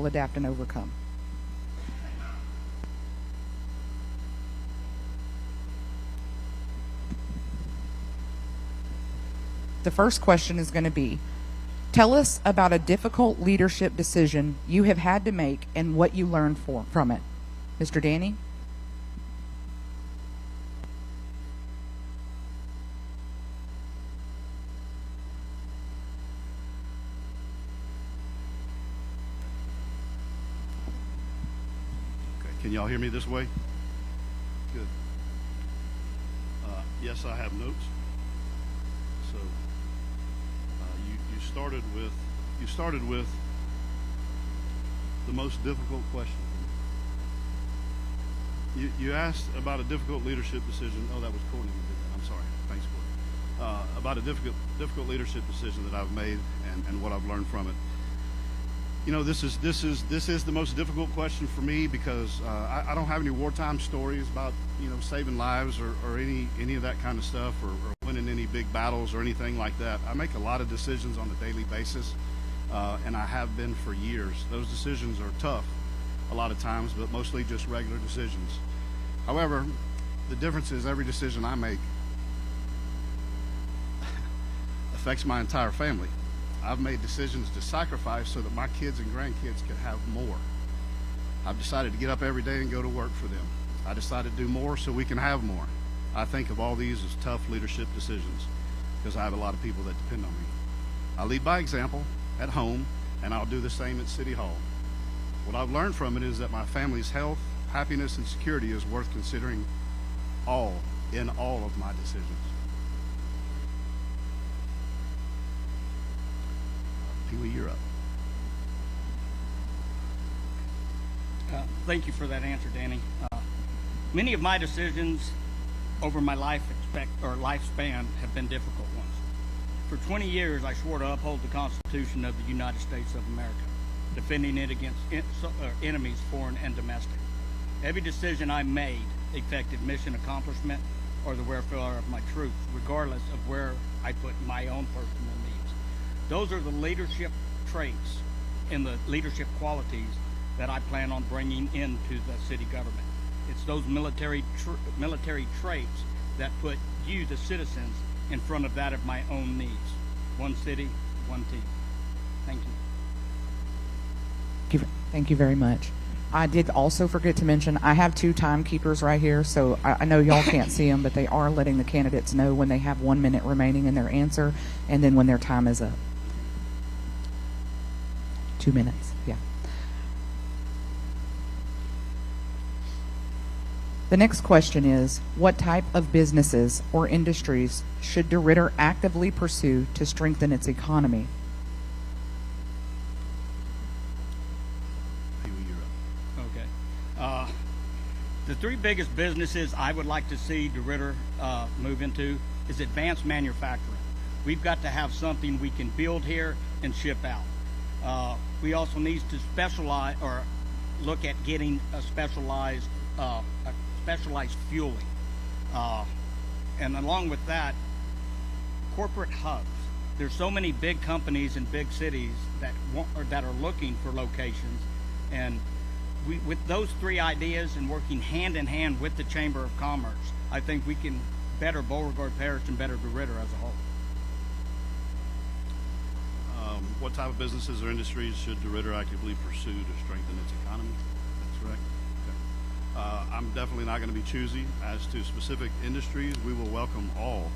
will adapt and overcome. The first question is going to be, tell us about a difficult leadership decision you have had to make and what you learned from it. Mr. Danny? Okay, can y'all hear me this way? Good. Yes, I have notes. So you started with the most difficult question. You asked about a difficult leadership decision. Oh, that was Courtney who did that. I'm sorry. Thanks, Courtney. About a difficult leadership decision that I've made and what I've learned from it. You know, this is the most difficult question for me because I don't have any wartime stories about, you know, saving lives or any of that kind of stuff or winning any big battles or anything like that. I make a lot of decisions on a daily basis, and I have been for years. Those decisions are tough a lot of times, but mostly just regular decisions. However, the difference is every decision I make affects my entire family. I've made decisions to sacrifice so that my kids and grandkids could have more. I've decided to get up every day and go to work for them. I decided to do more so we can have more. I think of all these as tough leadership decisions because I have a lot of people that depend on me. I lead by example at home, and I'll do the same at City Hall. What I've learned from it is that my family's health, happiness, and security is worth considering in all of my decisions. Pee-wee, you're up. Thank you for that answer, Danny. Many of my decisions over my lifespan have been difficult ones. For 20 years, I swore to uphold the Constitution of the United States of America, defending it against enemies, foreign and domestic. Every decision I made affected mission accomplishment or the welfare of my troops, regardless of where I put my own personal needs. Those are the leadership traits and the leadership qualities that I plan on bringing into the city government. It's those military traits that put you, the citizens, in front of that of my own needs. One city, one team. Thank you. Thank you very much. I did also forget to mention, I have 2 timekeepers right here, so I know y'all can't see them, but they are letting the candidates know when they have 1 minute remaining in their answer, and then when their time is up. 2 minutes, yeah. The next question is, what type of businesses or industries should DeRidder actively pursue to strengthen its economy? Okay. The 3 biggest businesses I would like to see DeRidder move into is advanced manufacturing. We've got to have something we can build here and ship out. We also need to specialize or look at getting a specialized fueling. And along with that, corporate hubs. There's so many big companies in big cities that are looking for locations, and with those 3 ideas and working hand in hand with the Chamber of Commerce, I think we can better Beauregard Parish and better DeRidder as a whole. What type of businesses or industries should DeRidder actively pursue to strengthen its economy? That's correct. Okay. I'm definitely not going to be choosy as to specific industries. We will welcome all.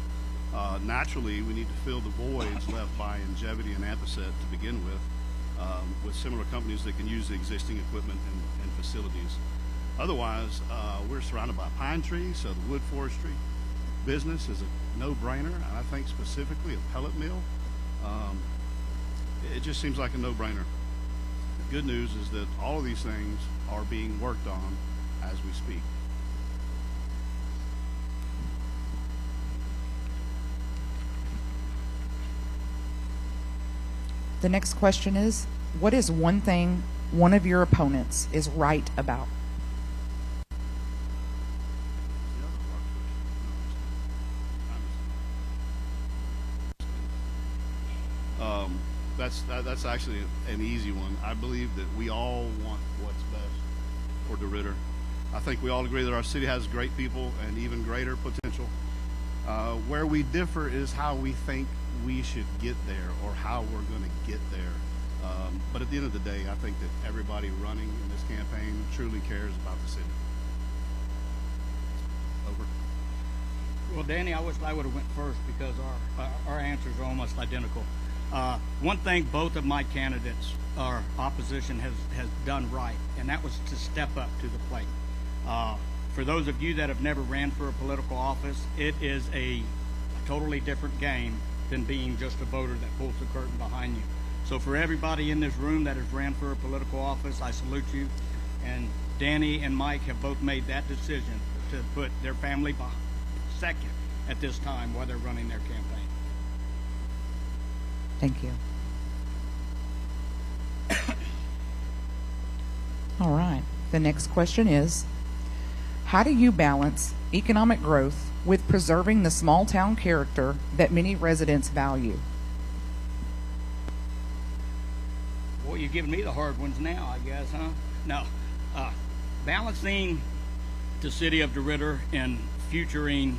Naturally, we need to fill the voids left by Ingevity and Ampeset to begin with similar companies that can use the existing equipment and facilities. Otherwise, we're surrounded by pine trees, so the wood forestry business is a no-brainer. And I think specifically a pellet mill. It just seems like a no-brainer. The good news is that all of these things are being worked on as we speak. The next question is, what is one thing one of your opponents is right about? that's actually an easy one. I believe that we all want what's best for DeRidder. I think we all agree that our city has great people and even greater potential. Where we differ is how we think we should get there or how we're going to get there. But at the end of the day, I think that everybody running in this campaign truly cares about the city. Over. Well, Danny, I wish I would have went first because our answers are almost identical. One thing both of my candidates, our opposition, has done right, and that was to step up to the plate. For those of you that have never ran for a political office, it is a totally different game than being just a voter that pulls the curtain behind you. So for everybody in this room that has ran for a political office, I salute you. And Danny and Mike have both made that decision to put their family second at this time while they're running their campaign. Thank you. All right. The next question is, how do you balance economic growth with preserving the small town character that many residents value? Boy, you're giving me the hard ones now, I guess, huh? No. Balancing the city of DeRidder and futuring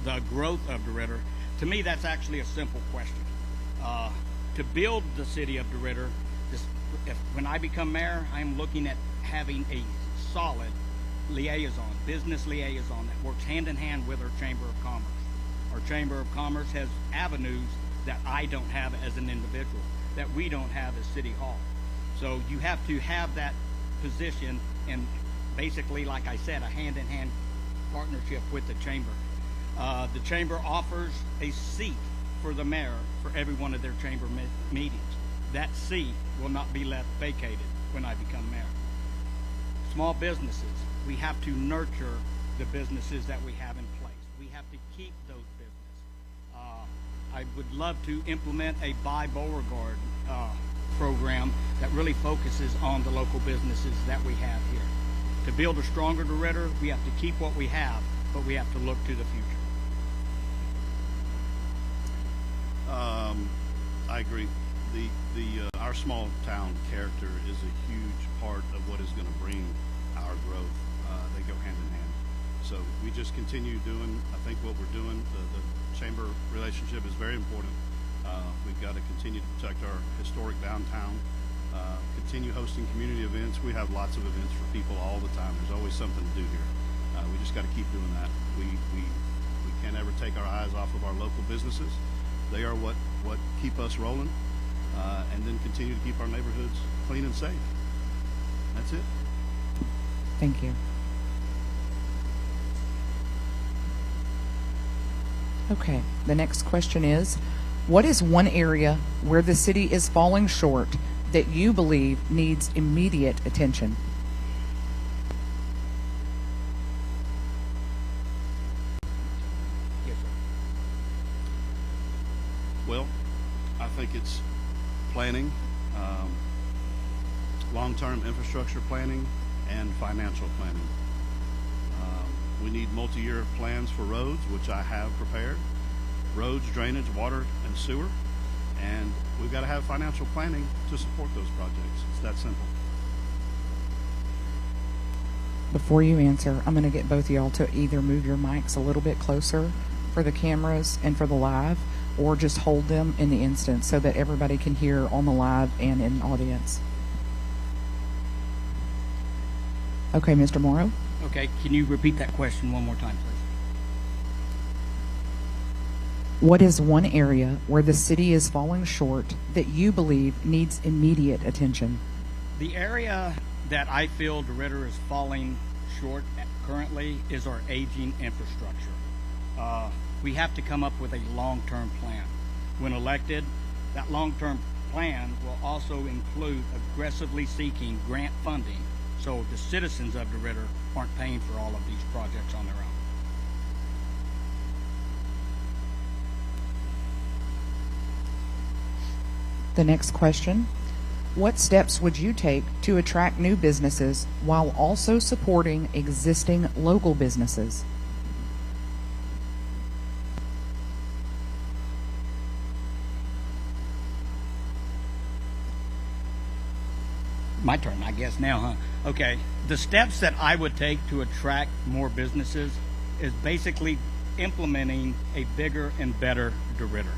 the growth of DeRidder, to me, that's actually a simple question. To build the city of DeRidder, when I become mayor, I'm looking at having a solid liaison, business liaison that works hand in hand with our Chamber of Commerce. Our Chamber of Commerce has avenues that I don't have as an individual, that we don't have as City Hall. So you have to have that position and basically, like I said, a hand-in-hand partnership with the Chamber. The Chamber offers a seat for the mayor for every one of their Chamber meetings. That seat will not be left vacated when I become mayor. Small businesses, we have to nurture the businesses that we have in place. We have to keep those businesses. I would love to implement a Buy Beauregard program that really focuses on the local businesses that we have here. To build a stronger DeRidder, we have to keep what we have, but we have to look to the future. I agree. Our small town character is a huge part of what is going to bring our growth. They go hand in hand. So we just continue doing, I think, what we're doing. The chamber relationship is very important. We've got to continue to protect our historic downtown, continue hosting community events. We have lots of events for people all the time. There's always something to do here. We just got to keep doing that. We can't ever take our eyes off of our local businesses. They are what keep us rolling, and then continue to keep our neighborhoods clean and safe. That's it. Thank you. Okay, the next question is, what is one area where the city is falling short that you believe needs immediate attention? Yes, sir. Well, I think it's planning, long-term infrastructure planning, and financial planning. We need multi-year plans for roads, which I have prepared. Roads, drainage, water, and sewer. And we've got to have financial planning to support those projects. It's that simple. Before you answer, I'm going to get both of y'all to either move your mics a little bit closer for the cameras and for the live, or just hold them in the instance so that everybody can hear on the live and in audience. Okay, Mr. Morrow. Okay, can you repeat that question one more time, please? What is one area where the city is falling short that you believe needs immediate attention? The area that I feel DeRidder is falling short at currently is our aging infrastructure. We have to come up with a long-term plan. When elected, that long-term plan will also include aggressively seeking grant funding so the citizens of DeRidder aren't paying for all of these projects on their own. The next question, what steps would you take to attract new businesses while also supporting existing local businesses? my turn, I guess now, huh? Okay. The steps that I would take to attract more businesses is basically implementing a bigger and better DeRidder.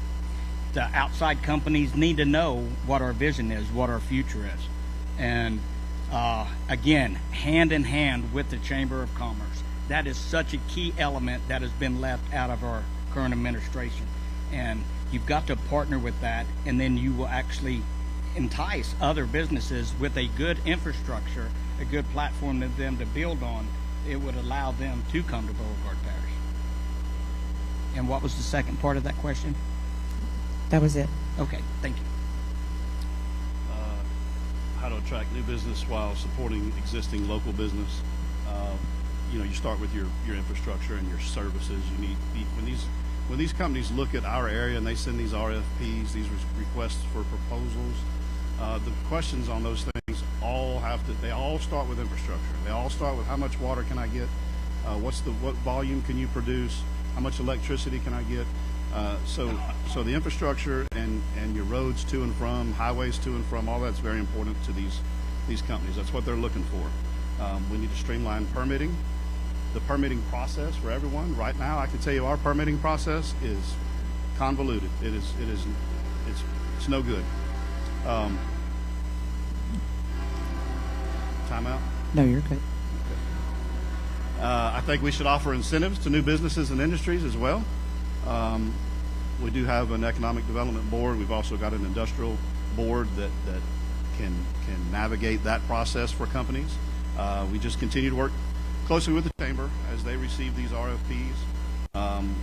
The outside companies need to know what our vision is, what our future is. And again, hand in hand with the Chamber of Commerce. That is such a key element that has been left out of our current administration. And you've got to partner with that, and then you will actually entice other businesses with a good infrastructure, a good platform for them to build on. It would allow them to come to Beauregard Parish. And what was the second part of that question? That was it. Okay, thank you. How to attract new business while supporting existing local business. You start with your infrastructure and your services. You need when these companies look at our area and they send these RFPs, these requests for proposals, the questions on those things they all start with infrastructure. They all start with how much water can I get, what volume can you produce, how much electricity can I get. So the infrastructure and your roads to and from, highways to and from, all that's very important to these companies. That's what they're looking for. We need to streamline permitting. The permitting process for everyone. Right now, I can tell you our permitting process is convoluted. It's no good. Time out? No, you're good. I think we should offer incentives to new businesses and industries as well. We do have an economic development board. We've also got an industrial board that can navigate that process for companies. We just continue to work closely with the Chamber as they receive these RFPs,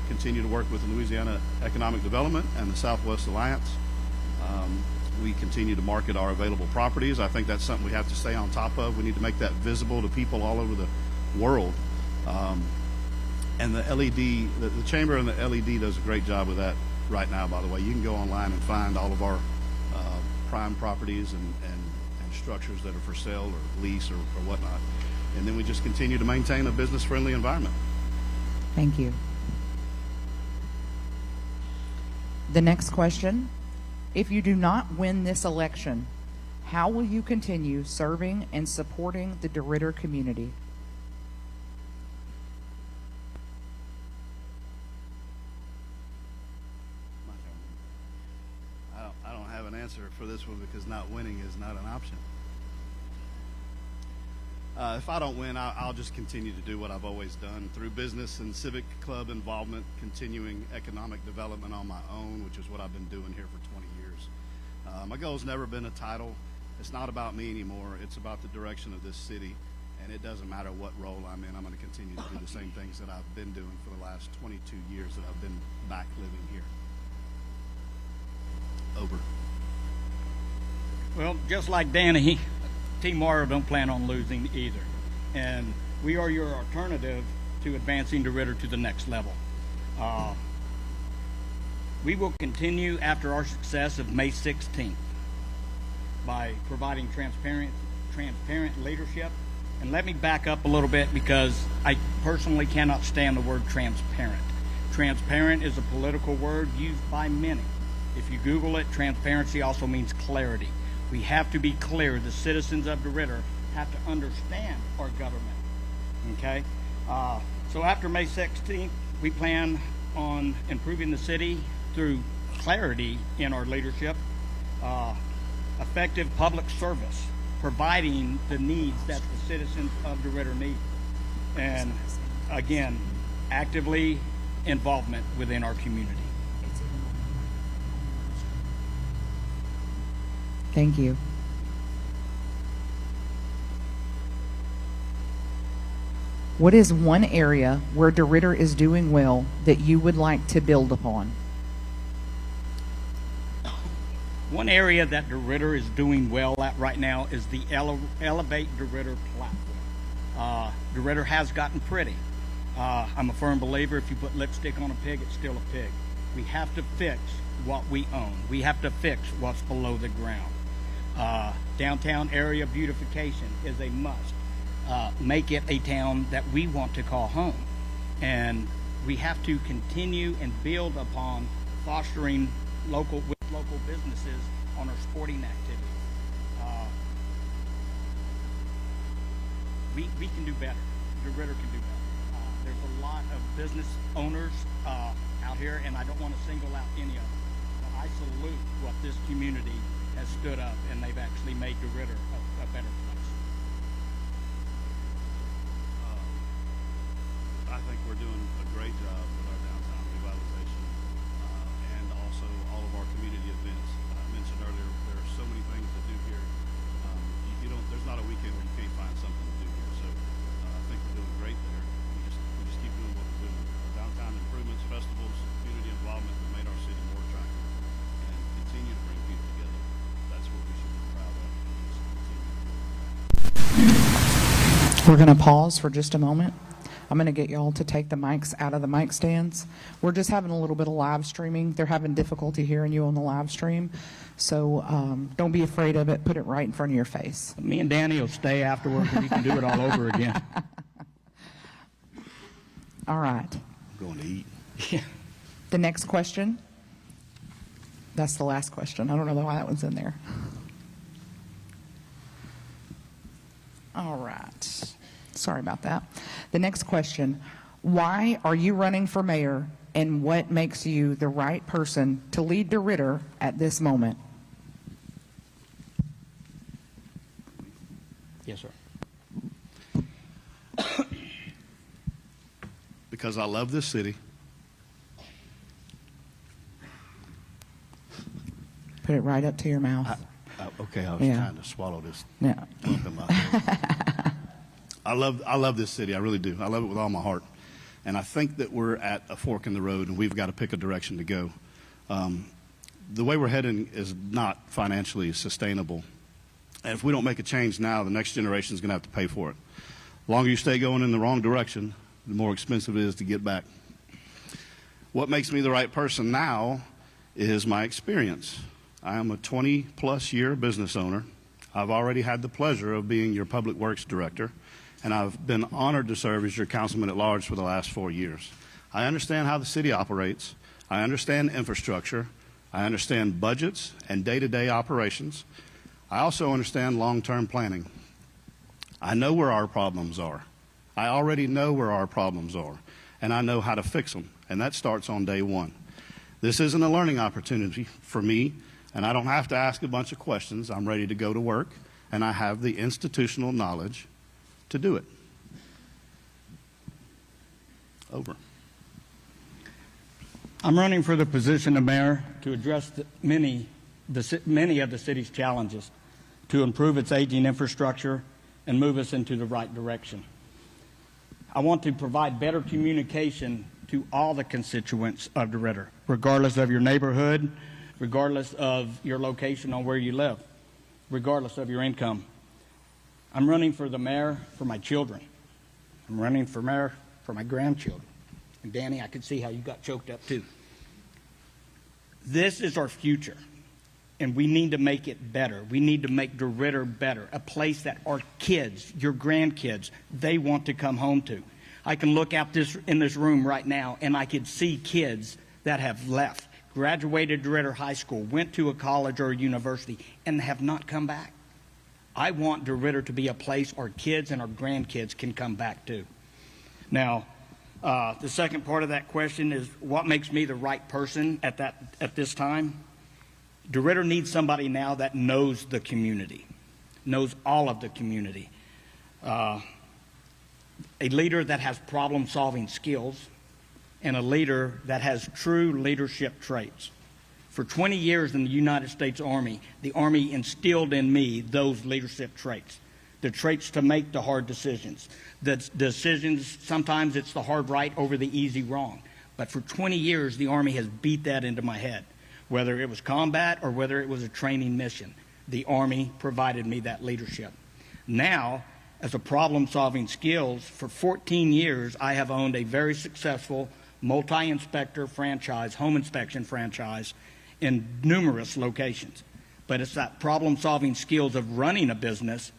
continue to work with the Louisiana Economic Development and the Southwest Alliance. We continue to market our available properties. I think that's something we have to stay on top of. We need to make that visible to people all over the world. And the LED, the Chamber and the LED does a great job with that right now, by the way. You can go online and find all of our prime properties and structures that are for sale or lease or whatnot. And then we just continue to maintain a business-friendly environment. Thank you. The next question. If you do not win this election, how will you continue serving and supporting the DeRidder community? I don't have an answer for this one because not winning is not an option. If I don't win, I'll just continue to do what I've always done through business and civic club involvement, continuing economic development on my own, which is what I've been doing here for 20 years. My goal's never been a title. It's not about me anymore. It's about the direction of this city, and it doesn't matter what role I'm in. I'm going to continue to do the same things that I've been doing for the last 22 years that I've been back living here. Over. Well, just like Danny, Team Morrow don't plan on losing either. And we are your alternative to advancing DeRidder to the next level. We will continue after our success of May 16th by providing transparent leadership. And let me back up a little bit because I personally cannot stand the word transparent. Transparent is a political word used by many. If you Google it, transparency also means clarity. We have to be clear. The citizens of DeRidder have to understand our government. Okay? So after May 16th, we plan on improving the city through clarity in our leadership, effective public service, providing the needs that the citizens of DeRidder need, and again, actively involvement within our community. Thank you. What is one area where DeRidder is doing well that you would like to build upon? One area that DeRidder is doing well at right now is the Elevate DeRidder platform. DeRidder has gotten pretty. I'm a firm believer if you put lipstick on a pig, it's still a pig. We have to fix what we own. We have to fix what's below the ground. Downtown area beautification is a must. Make it a town that we want to call home. And we have to continue and build upon fostering local businesses on our sporting activities. We can do better. DeRidder can do better. There's a lot of business owners out here, and I don't want to single out any of them. But I salute what this community has stood up, and they've actually made DeRidder a better place. I think we're doing a great job with our downtown revitalization and also all of our community events. I mentioned earlier there are so many things to do here. There's not a weekend where you can't find something to do here. So I think we're doing great there. We just keep doing what we're doing. Downtown improvements, festivals, community involvement that made our city more attractive and continue to bring people together. That's what we should be proud of. And just continue to do that. We're going to pause for just a moment. I'm going to get y'all to take the mics out of the mic stands. We're just having a little bit of live streaming. They're having difficulty hearing you on the live stream. So don't be afraid of it. Put it right in front of your face. Me and Danny will stay afterwards, and we can do it all over again. All right. I'm going to eat. Yeah. The next question. That's the last question. I don't know why that one's in there. All right. Sorry about that. The next question. Why are you running for mayor, and what makes you the right person to lead DeRidder at this moment? Yes, sir. Because I love this city. Put it right up to your mouth. Okay, I was Yeah. trying to swallow this Yeah. lump in my throat. I love this city. I really do. I love it with all my heart. And I think that we're at a fork in the road, and we've got to pick a direction to go. The way we're heading is not financially sustainable. And if we don't make a change now, the next generation is going to have to pay for it. The longer you stay going in the wrong direction, the more expensive it is to get back. What makes me the right person now is my experience. I am a 20-plus year business owner. I've already had the pleasure of being your public works director, and I've been honored to serve as your councilman at large for the last 4 years. I understand how the city operates. I understand infrastructure. I understand budgets and day-to-day operations. I also understand long-term planning. I know where our problems are. I already know where our problems are, and I know how to fix them, and that starts on day one. This isn't a learning opportunity for me, and I don't have to ask a bunch of questions. I'm ready to go to work, and I have the institutional knowledge to do it. Over. I'm running for the position of mayor to address many of the city's challenges, to improve its aging infrastructure and move us into the right direction. I want to provide better communication to all the constituents of DeRidder, regardless of your neighborhood, regardless of your location on where you live, regardless of your income. I'm running for the mayor for my children. I'm running for mayor for my grandchildren. And Danny, I could see how you got choked up too. This is our future, and we need to make it better. We need to make DeRidder better, a place that our kids, your grandkids, they want to come home to. I can look out in this room right now, and I can see kids that have left, graduated DeRidder High School, went to a college or a university, and have not come back. I want DeRidder to be a place our kids and our grandkids can come back to. Now, the second part of that question is what makes me the right person at this time? DeRidder needs somebody now that knows the community, knows all of the community. A leader that has problem-solving skills, and a leader that has true leadership traits. For 20 years in the United States Army, the Army instilled in me those leadership traits, the traits to make the hard decisions. The decisions, sometimes it's the hard right over the easy wrong. But for 20 years, the Army has beat that into my head. Whether it was combat or whether it was a training mission, the Army provided me that leadership. Now, as a problem-solving skills, for 14 years, I have owned a very successful multi-inspector franchise, home inspection franchise, in numerous locations. But it's that problem-solving skills of running a business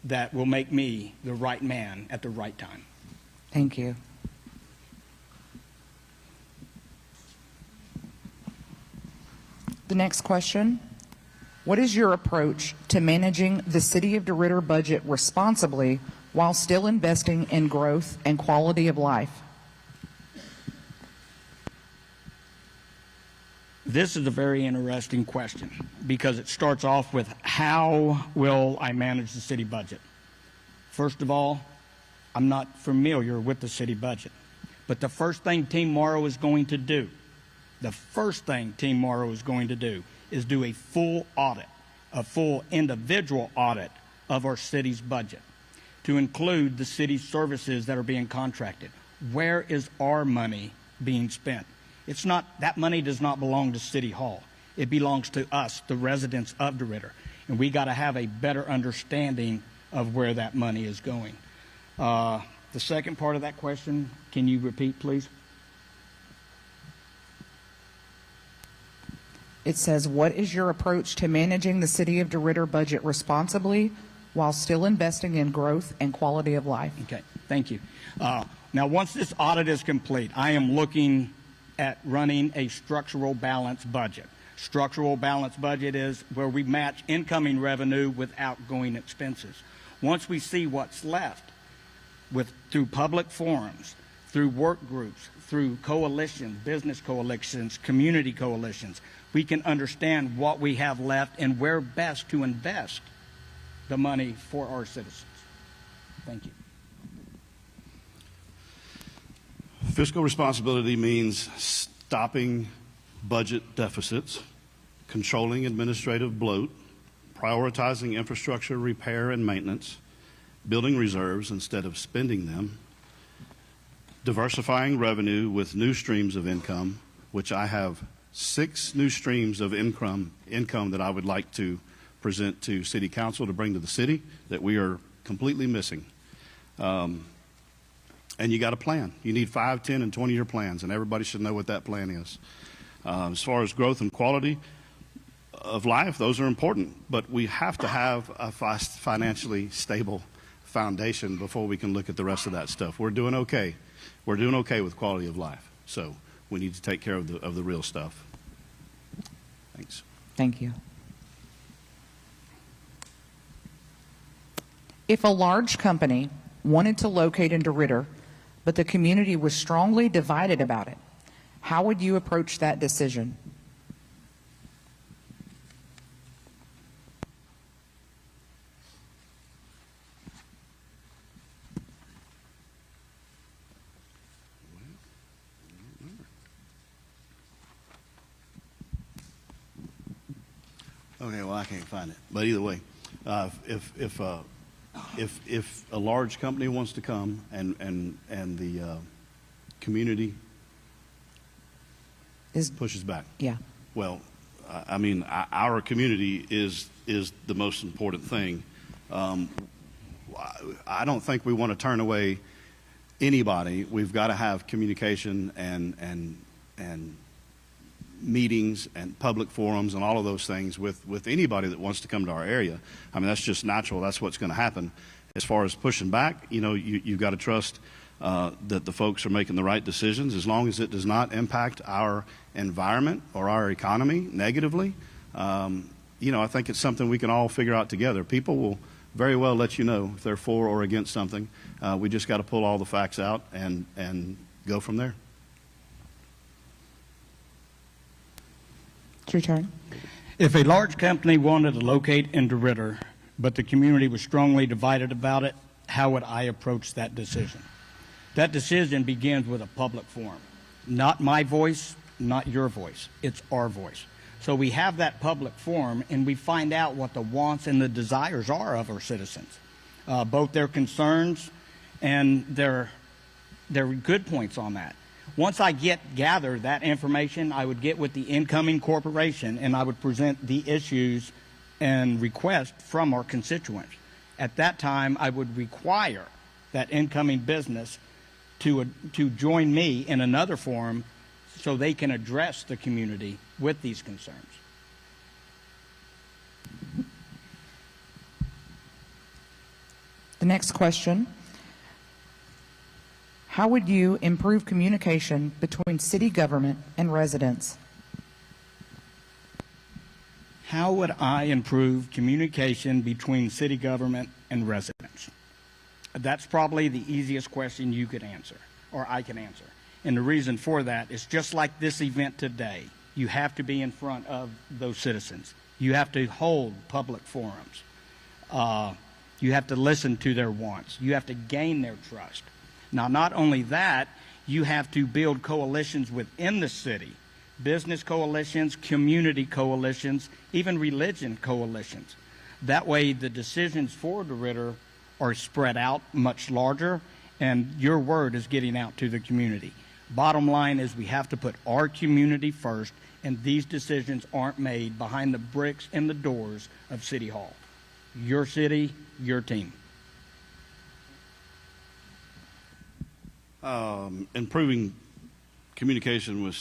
that will make me the right man at the right time. Thank you. The next question. What is your approach to managing the City of DeRidder budget responsibly while still investing in growth and quality of life? This is a very interesting question because it starts off with how will I manage the city budget? First of all, I'm not familiar with the city budget. But the first thing Team Morrow is going to do, is do a full audit, a full individual audit of our city's budget to include the city's services that are being contracted. Where is our money being spent? It's not, that money does not belong to City Hall. It belongs to us, the residents of DeRidder. And we got to have a better understanding of where that money is going. The second part of that question, can you repeat, please? It says, what is your approach to managing the City of DeRidder budget responsibly while still investing in growth and quality of life? Okay, thank you. Now, once this audit is complete, I am looking at running a structural balance budget. Structural balance budget is where we match incoming revenue with outgoing expenses. Once we see what's left, through public forums, through work groups, through coalitions, business coalitions, community coalitions, we can understand what we have left and where best to invest the money for our citizens. Thank you. Fiscal responsibility means stopping budget deficits, controlling administrative bloat, prioritizing infrastructure repair and maintenance, building reserves instead of spending them, diversifying revenue with new streams of income, which I have 6 new streams of income that I would like to present to City Council to bring to the city that we are completely missing. And you got a plan. You need 5, 10, and 20-year plans, and everybody should know what that plan is. As far as growth and quality of life, those are important, but we have to have a financially stable foundation before we can look at the rest of that stuff. We're doing okay. We're doing okay with quality of life. So we need to take care of the real stuff. Thanks. Thank you. If a large company wanted to locate in DeRidder, but the community was strongly divided about it, how would you approach that decision? Okay, well, I can't find it. But either way, if a large company wants to come and the community pushes back, yeah. Well, I mean, our community is the most important thing. I don't think we want to turn away anybody. We've got to have communication and meetings and public forums and all of those things with anybody that wants to come to our area. I mean, that's just natural. That's what's going to happen. As far as pushing back, you know, you've got to trust that the folks are making the right decisions as long as it does not impact our environment or our economy negatively. You know, I think it's something we can all figure out together. People will very well let you know if they're for or against something. We just got to pull all the facts out and go from there. It's your turn. If a large company wanted to locate in DeRidder, but the community was strongly divided about it, how would I approach that decision? That decision begins with a public forum. Not my voice, not your voice. It's our voice. So we have that public forum, and we find out what the wants and the desires are of our citizens, both their concerns and their good points on that. Once I gather that information, I would get with the incoming corporation and I would present the issues and requests from our constituents. At that time, I would require that incoming business to join me in another forum so they can address the community with these concerns. The next question. How would you improve communication between city government and residents? How would I improve communication between city government and residents? That's probably the easiest question you could answer, or I can answer. And the reason for that is just like this event today, you have to be in front of those citizens. You have to hold public forums. You have to listen to their wants. You have to gain their trust. Now, not only that, you have to build coalitions within the city, business coalitions, community coalitions, even religion coalitions. That way, the decisions for DeRidder are spread out much larger, and your word is getting out to the community. Bottom line is we have to put our community first, and these decisions aren't made behind the bricks and the doors of City Hall. Your city, your team. Improving communication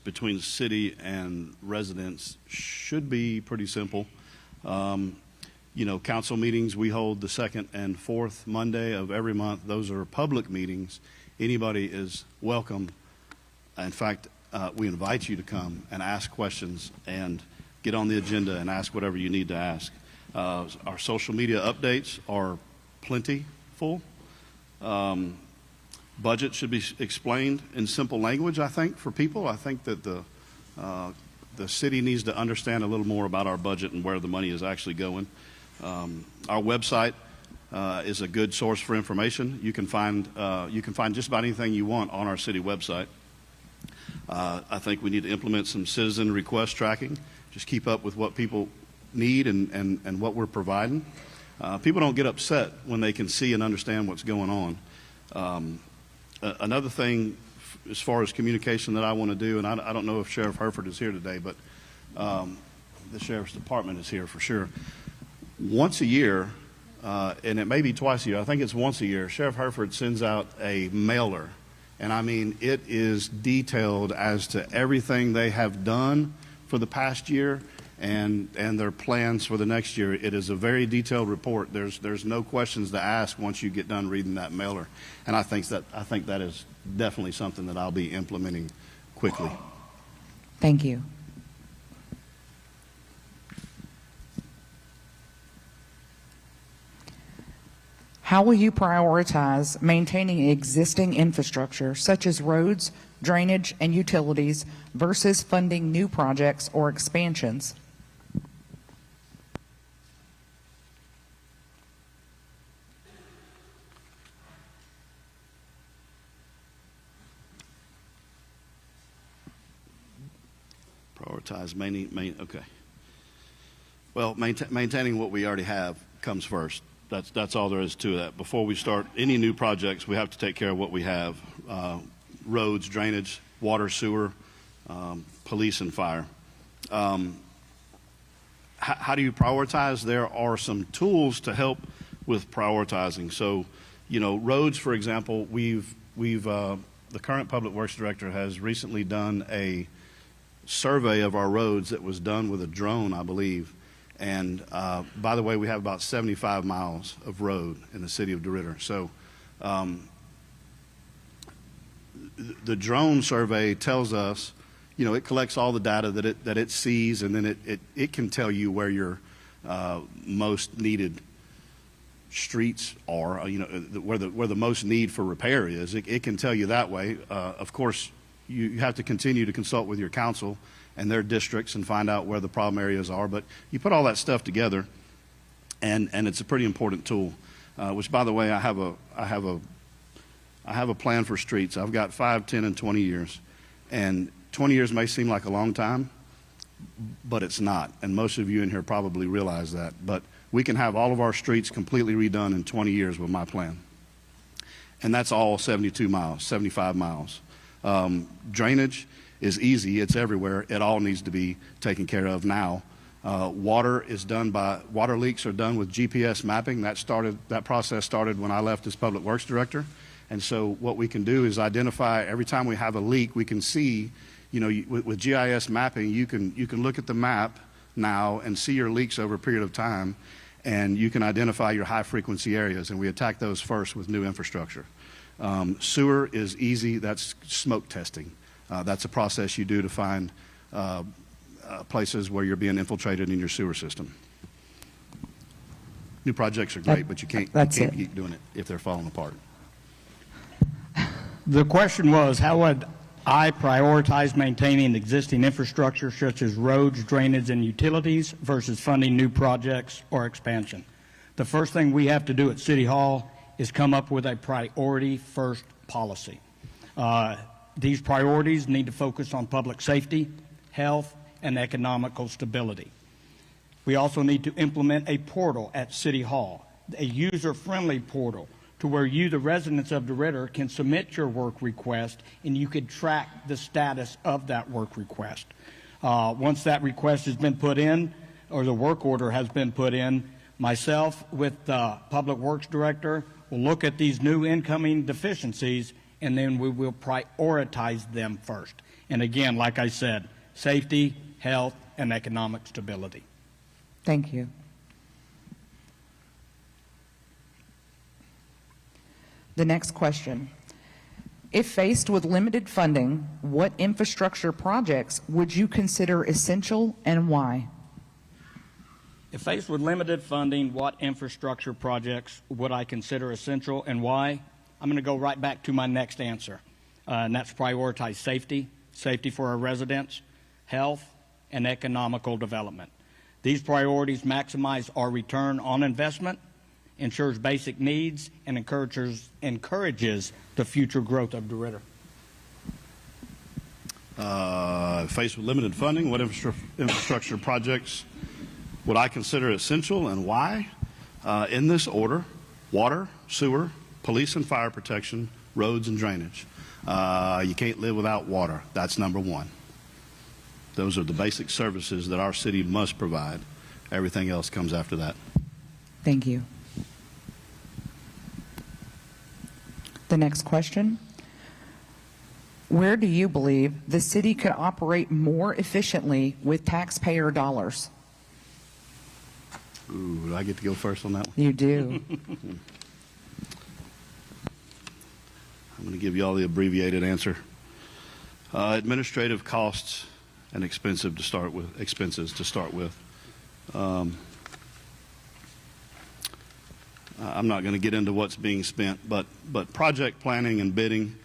between city and residents should be pretty simple. You know, council meetings we hold the second and fourth Monday of every month. Those are public meetings. Anybody is welcome. In fact, we invite you to come and ask questions and get on the agenda and ask whatever you need to ask. Our social media updates are plentiful. Budget should be explained in simple language, I think, for people. I think that the city needs to understand a little more about our budget and where the money is actually going. Our website is a good source for information. You can find just about anything you want on our city website. I think we need to implement some citizen request tracking. Just keep up with what people need and what we're providing. People don't get upset when they can see and understand what's going on. Another thing as far as communication that I want to do, and I don't know if Sheriff Hereford is here today, but the Sheriff's Department is here for sure. Once a year, and it may be twice a year, I think it's once a year, Sheriff Hereford sends out a mailer. And I mean, it is detailed as to everything they have done for the past year and their plans for the next year. It is a very detailed report. There's no questions to ask once you get done reading that mailer. And I think that is definitely something that I'll be implementing quickly. Thank you. How will you prioritize maintaining existing infrastructure such as roads, drainage, and utilities versus funding new projects or expansions? Prioritize okay. Well, maintaining what we already have comes first. That's all there is to that. Before we start any new projects, we have to take care of what we have. Roads, drainage, water, sewer, police, and fire. How do you prioritize? There are some tools to help with prioritizing. So, you know, roads, for example, the current Public Works Director has recently done a survey of our roads that was done with a drone, I believe. And by the way, we have about 75 miles of road in the city of DeRidder. So the drone survey tells us, you know, it collects all the data that it sees, and then it can tell you where your most needed streets are, you know, where the most need for repair is. It can tell you that way. Of course, you have to continue to consult with your council and their districts and find out where the problem areas are. But you put all that stuff together, and it's a pretty important tool. Which, by the way, I have a plan for streets. I've got 5, 10, and 20 years, and 20 years may seem like a long time, but it's not. And most of you in here probably realize that. But we can have all of our streets completely redone in 20 years with my plan, and that's all 72 miles, 75 miles. Drainage is easy. It's everywhere. It all needs to be taken care of now. Water leaks are done with GPS mapping. That process started when I left as Public Works Director. And so what we can do is identify every time we have a leak, we can see, you know, with GIS mapping, you can look at the map now and see your leaks over a period of time, and you can identify your high frequency areas, and we attack those first with new infrastructure. Sewer is easy. That's smoke testing. That's a process you do to find places where you're being infiltrated in your sewer system. New projects are great, but you can't keep doing it if they're falling apart. The question was, how would I prioritize maintaining existing infrastructure such as roads, drainage, and utilities versus funding new projects or expansion? The first thing we have to do at City Hall is come up with a priority first policy. These priorities need to focus on public safety, health, and economical stability. We also need to implement a portal at City Hall, a user-friendly portal to where you, the residents of DeRidder, can submit your work request and you could track the status of that work request. Once that request has been put in, or the work order has been put in, myself with the Public Works Director will look at these new incoming deficiencies, and then we will prioritize them first. And again, like I said, safety, health, and economic stability. Thank you. The next question. If faced with limited funding, what infrastructure projects would you consider essential and why? If faced with limited funding, what infrastructure projects would I consider essential and why? I'm going to go right back to my next answer, and that's prioritize safety, safety for our residents, health, and economical development. These priorities maximize our return on investment, ensures basic needs, and encourages the future growth of DeRidder. Faced with limited funding, what infrastructure projects would I consider essential and why? In this order: water, sewer, police and fire protection, roads and drainage. You can't live without water. That's number one. Those are the basic services that our city must provide. Everything else comes after that. Thank you. The next question. Where do you believe the city could operate more efficiently with taxpayer dollars? Ooh, do I get to go first on that one? You do. I'm going to give you all the abbreviated answer. Administrative costs and expenses to start with. I'm not going to get into what's being spent, but project planning and bidding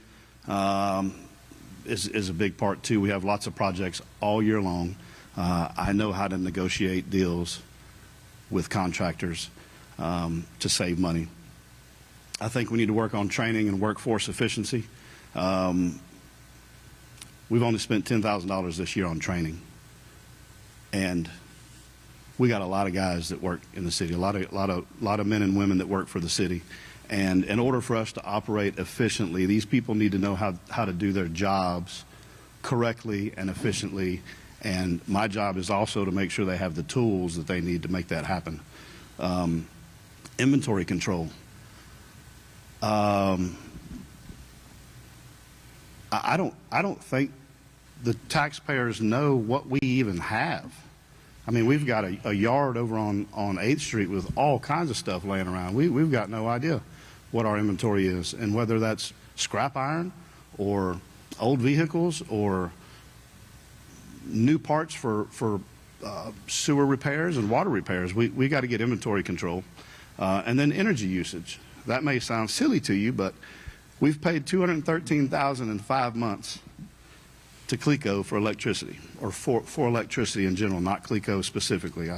is a big part too. We have lots of projects all year long. I know how to negotiate deals with contractors to save money. I think we need to work on training and workforce efficiency. We've only spent $10,000 this year on training, and we got a lot of guys that work in the city, a lot of men and women that work for the city. And in order for us to operate efficiently, these people need to know how to do their jobs correctly and efficiently. And my job is also to make sure they have the tools that they need to make that happen. Inventory control. I don't think the taxpayers know what we even have. I mean, we've got a yard over on 8th Street with all kinds of stuff laying around. We've got no idea what our inventory is, and whether that's scrap iron or old vehicles or new parts for sewer repairs and water repairs. We got to get inventory control. And then energy usage. That may sound silly to you, but we've paid $213,000 in 5 months to CLECO for electricity, or for electricity in general, not CLECO specifically.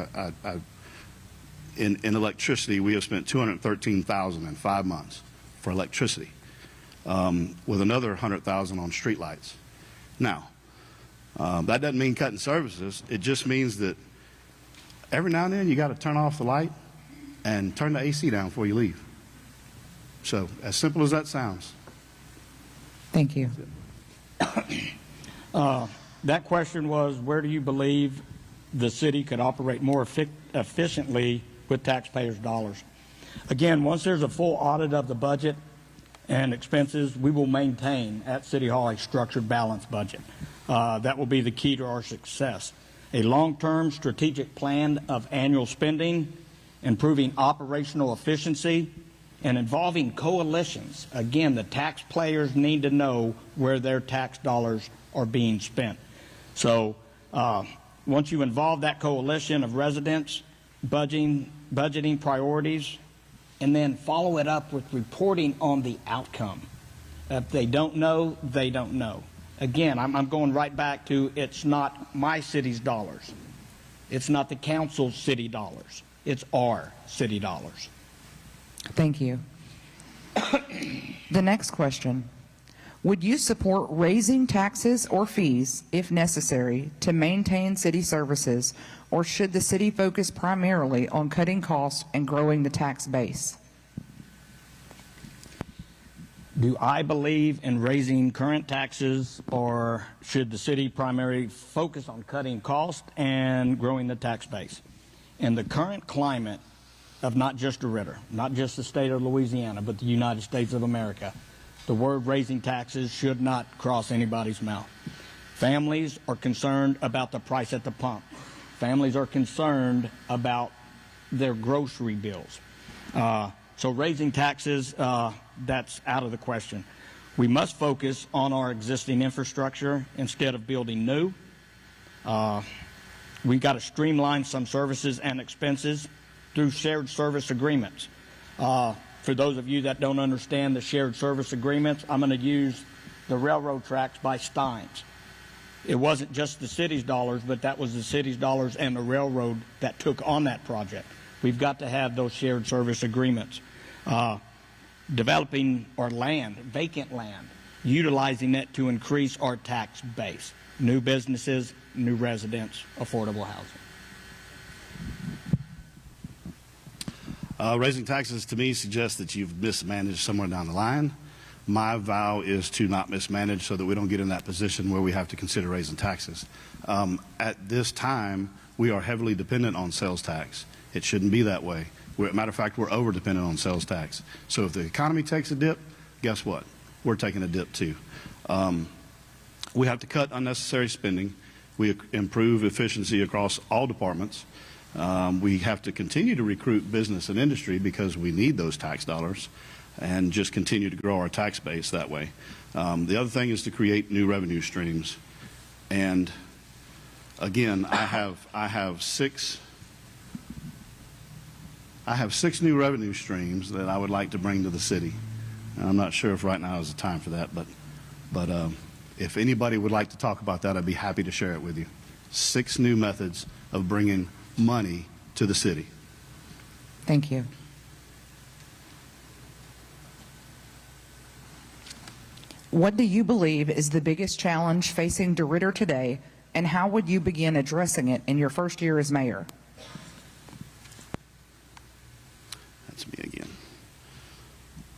In electricity, we have spent $213,000 in 5 months for electricity, with another $100,000 on streetlights. Now, that doesn't mean cutting services. It just means that every now and then you got to turn off the light and turn the AC down before you leave. So, as simple as that sounds. Thank you. That question was, where do you believe the city could operate more efficiently with taxpayers' dollars? Again, once there's a full audit of the budget and expenses, we will maintain at City Hall a structured, balanced budget. That will be the key to our success. A long-term strategic plan of annual spending, improving operational efficiency, and involving coalitions. Again, the taxpayers need to know where their tax dollars are being spent. So once you involve that coalition of residents, budgeting priorities, and then follow it up with reporting on the outcome. If they don't know, they don't know. Again, I'm going right back to, it's not my city's dollars. It's not the council's city dollars. It's our city dollars. Thank you. The next question. Would you support raising taxes or fees, if necessary, to maintain city services, or should the city focus primarily on cutting costs and growing the tax base? Do I believe in raising current taxes, or should the city primarily focus on cutting costs and growing the tax base? In the current climate of not just DeRidder, not just the state of Louisiana, but the United States of America, the word raising taxes should not cross anybody's mouth. Families are concerned about the price at the pump. Families are concerned about their grocery bills. So raising taxes, that's out of the question. We must focus on our existing infrastructure instead of building new. We've got to streamline some services and expenses through shared service agreements. For those of you that don't understand the shared service agreements, I'm going to use the railroad tracks by Steins. It wasn't just the city's dollars, but that was the city's dollars and the railroad that took on that project. We've got to have those shared service agreements. Developing our land, vacant land, utilizing it to increase our tax base. New businesses, new residents, affordable housing. Raising taxes to me suggests that you've mismanaged somewhere down the line. My vow is to not mismanage so that we don't get in that position where we have to consider raising taxes. At this time, we are heavily dependent on sales tax. It shouldn't be that way. Matter of fact, we're over dependent on sales tax. So if the economy takes a dip, guess what? We're taking a dip too. We have to cut unnecessary spending. We improve efficiency across all departments. We have to continue to recruit business and industry because we need those tax dollars, and just continue to grow our tax base that way. The other thing is to create new revenue streams. And again, I have six new revenue streams that I would like to bring to the city. And I'm not sure if right now is the time for that, but if anybody would like to talk about that, I'd be happy to share it with you. 6 new methods of bringing money to the city. Thank you. What do you believe is the biggest challenge facing DeRidder today, and how would you begin addressing it in your first year as mayor? That's me again.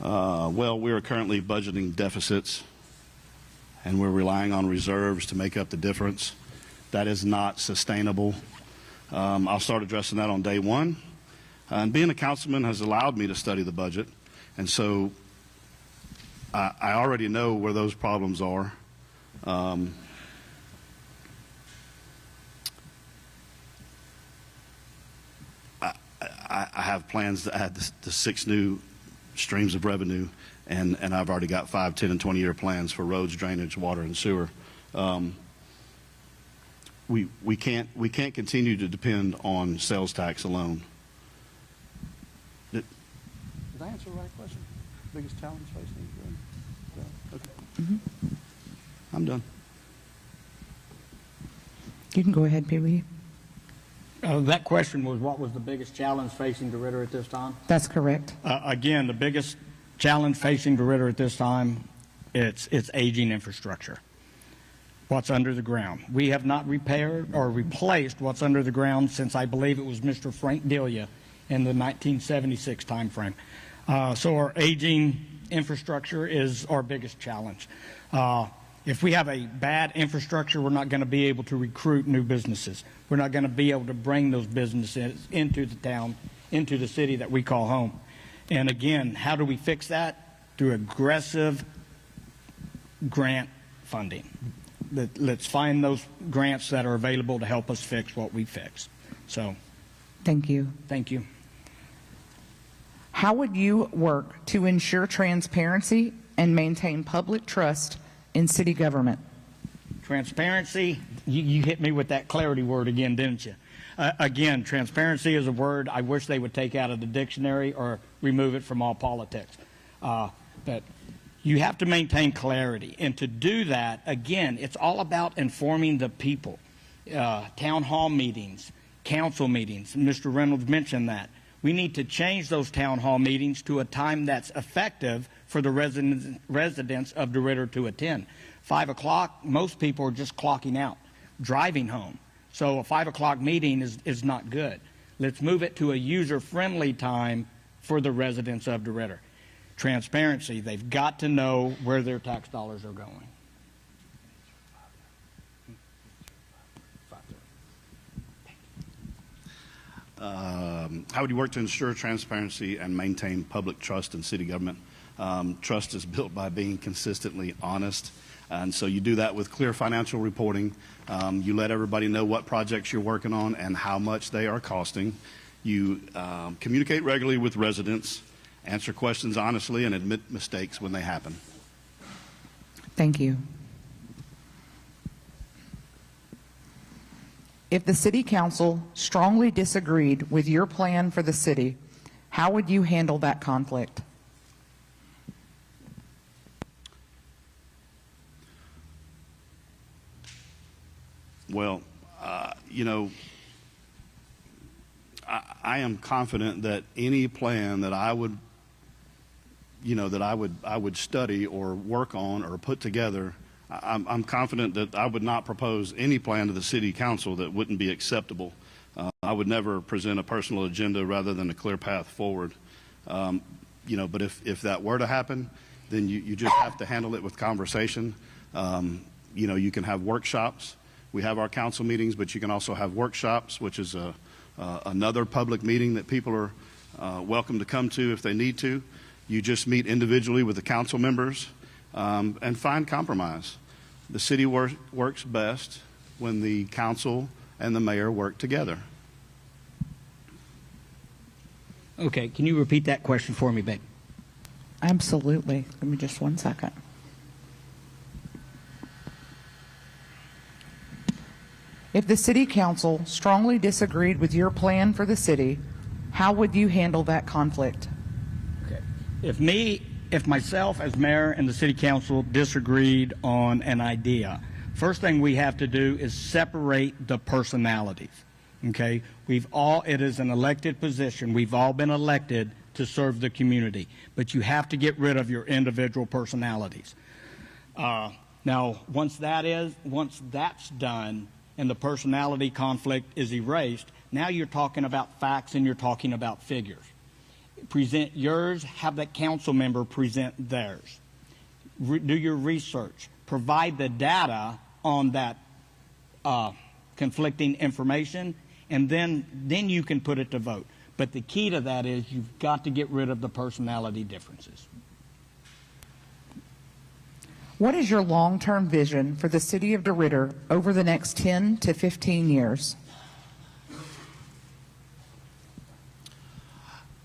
Well, we are currently budgeting deficits, and we're relying on reserves to make up the difference. That is not sustainable. I'll start addressing that on day one. And being a councilman has allowed me to study the budget, and so I already know where those problems are. I have plans to add the 6 new streams of revenue, and I've already got 5, 10, and 20-year plans for roads, drainage, water, and sewer. We can't continue to depend on sales tax alone. Did I answer the right question? Biggest challenge facing? Okay. Mm-hmm. I'm done. You can go ahead, Pee Wee. That question was, what was the biggest challenge facing DeRidder at this time? That's correct. Again, the biggest challenge facing DeRidder at this time, it's aging infrastructure. What's under the ground. We have not repaired or replaced what's under the ground since I believe it was Mr. Frank Delia in the 1976 timeframe. So our aging infrastructure is our biggest challenge. If we have a bad infrastructure, we're not going to be able to recruit new businesses. We're not going to be able to bring those businesses into the town, into the city that we call home. And again, how do we fix that? Through aggressive grant funding. Let's find those grants that are available to help us fix what we fix. So, thank you. Thank you. How would you work to ensure transparency and maintain public trust in city government? Transparency, you hit me with that clarity word again, didn't you? Again, transparency is a word I wish they would take out of the dictionary or remove it from all politics. But you have to maintain clarity. And to do that, again, it's all about informing the people. Town hall meetings, council meetings, Mr. Reynolds mentioned that. We need to change those town hall meetings to a time that's effective for the residents of DeRidder to attend. 5 o'clock, most people are just clocking out, driving home. So a 5 o'clock meeting is not good. Let's move it to a user-friendly time for the residents of DeRidder. Transparency, they've got to know where their tax dollars are going. How would you work to ensure transparency and maintain public trust in city government? Trust is built by being consistently honest. And so you do that with clear financial reporting. You let everybody know what projects you're working on and how much they are costing. You communicate regularly with residents, answer questions honestly, and admit mistakes when they happen. Thank you. If the City Council strongly disagreed with your plan for the city, how would you handle that conflict? Well, you know, I am confident that any plan that I would, you know, that I would study or work on or put together, I'm confident that I would not propose any plan to the City Council that wouldn't be acceptable. I would never present a personal agenda rather than a clear path forward. You know, but if that were to happen, then you just have to handle it with conversation. You know, you can have workshops. We have our council meetings, but you can also have workshops, which is another public meeting that people are welcome to come to if they need to. You just meet individually with the council members and find compromise. The city works best when the council and the mayor work together. Okay, can you repeat that question for me, babe? Absolutely. Give me just 1 second. If the City Council strongly disagreed with your plan for the city, how would you handle that conflict? Okay. If myself as mayor and the City Council disagreed on an idea, first thing we have to do is separate the personalities. Okay? It is an elected position. We've all been elected to serve the community, but you have to get rid of your individual personalities. Now, once that's done and the personality conflict is erased, now you're talking about facts and you're talking about figures. Present yours, have that council member present theirs. Do your research. Provide the data on that conflicting information, and then you can put it to vote. But the key to that is you've got to get rid of the personality differences. What is your long-term vision for the city of DeRidder over the next 10 to 15 years?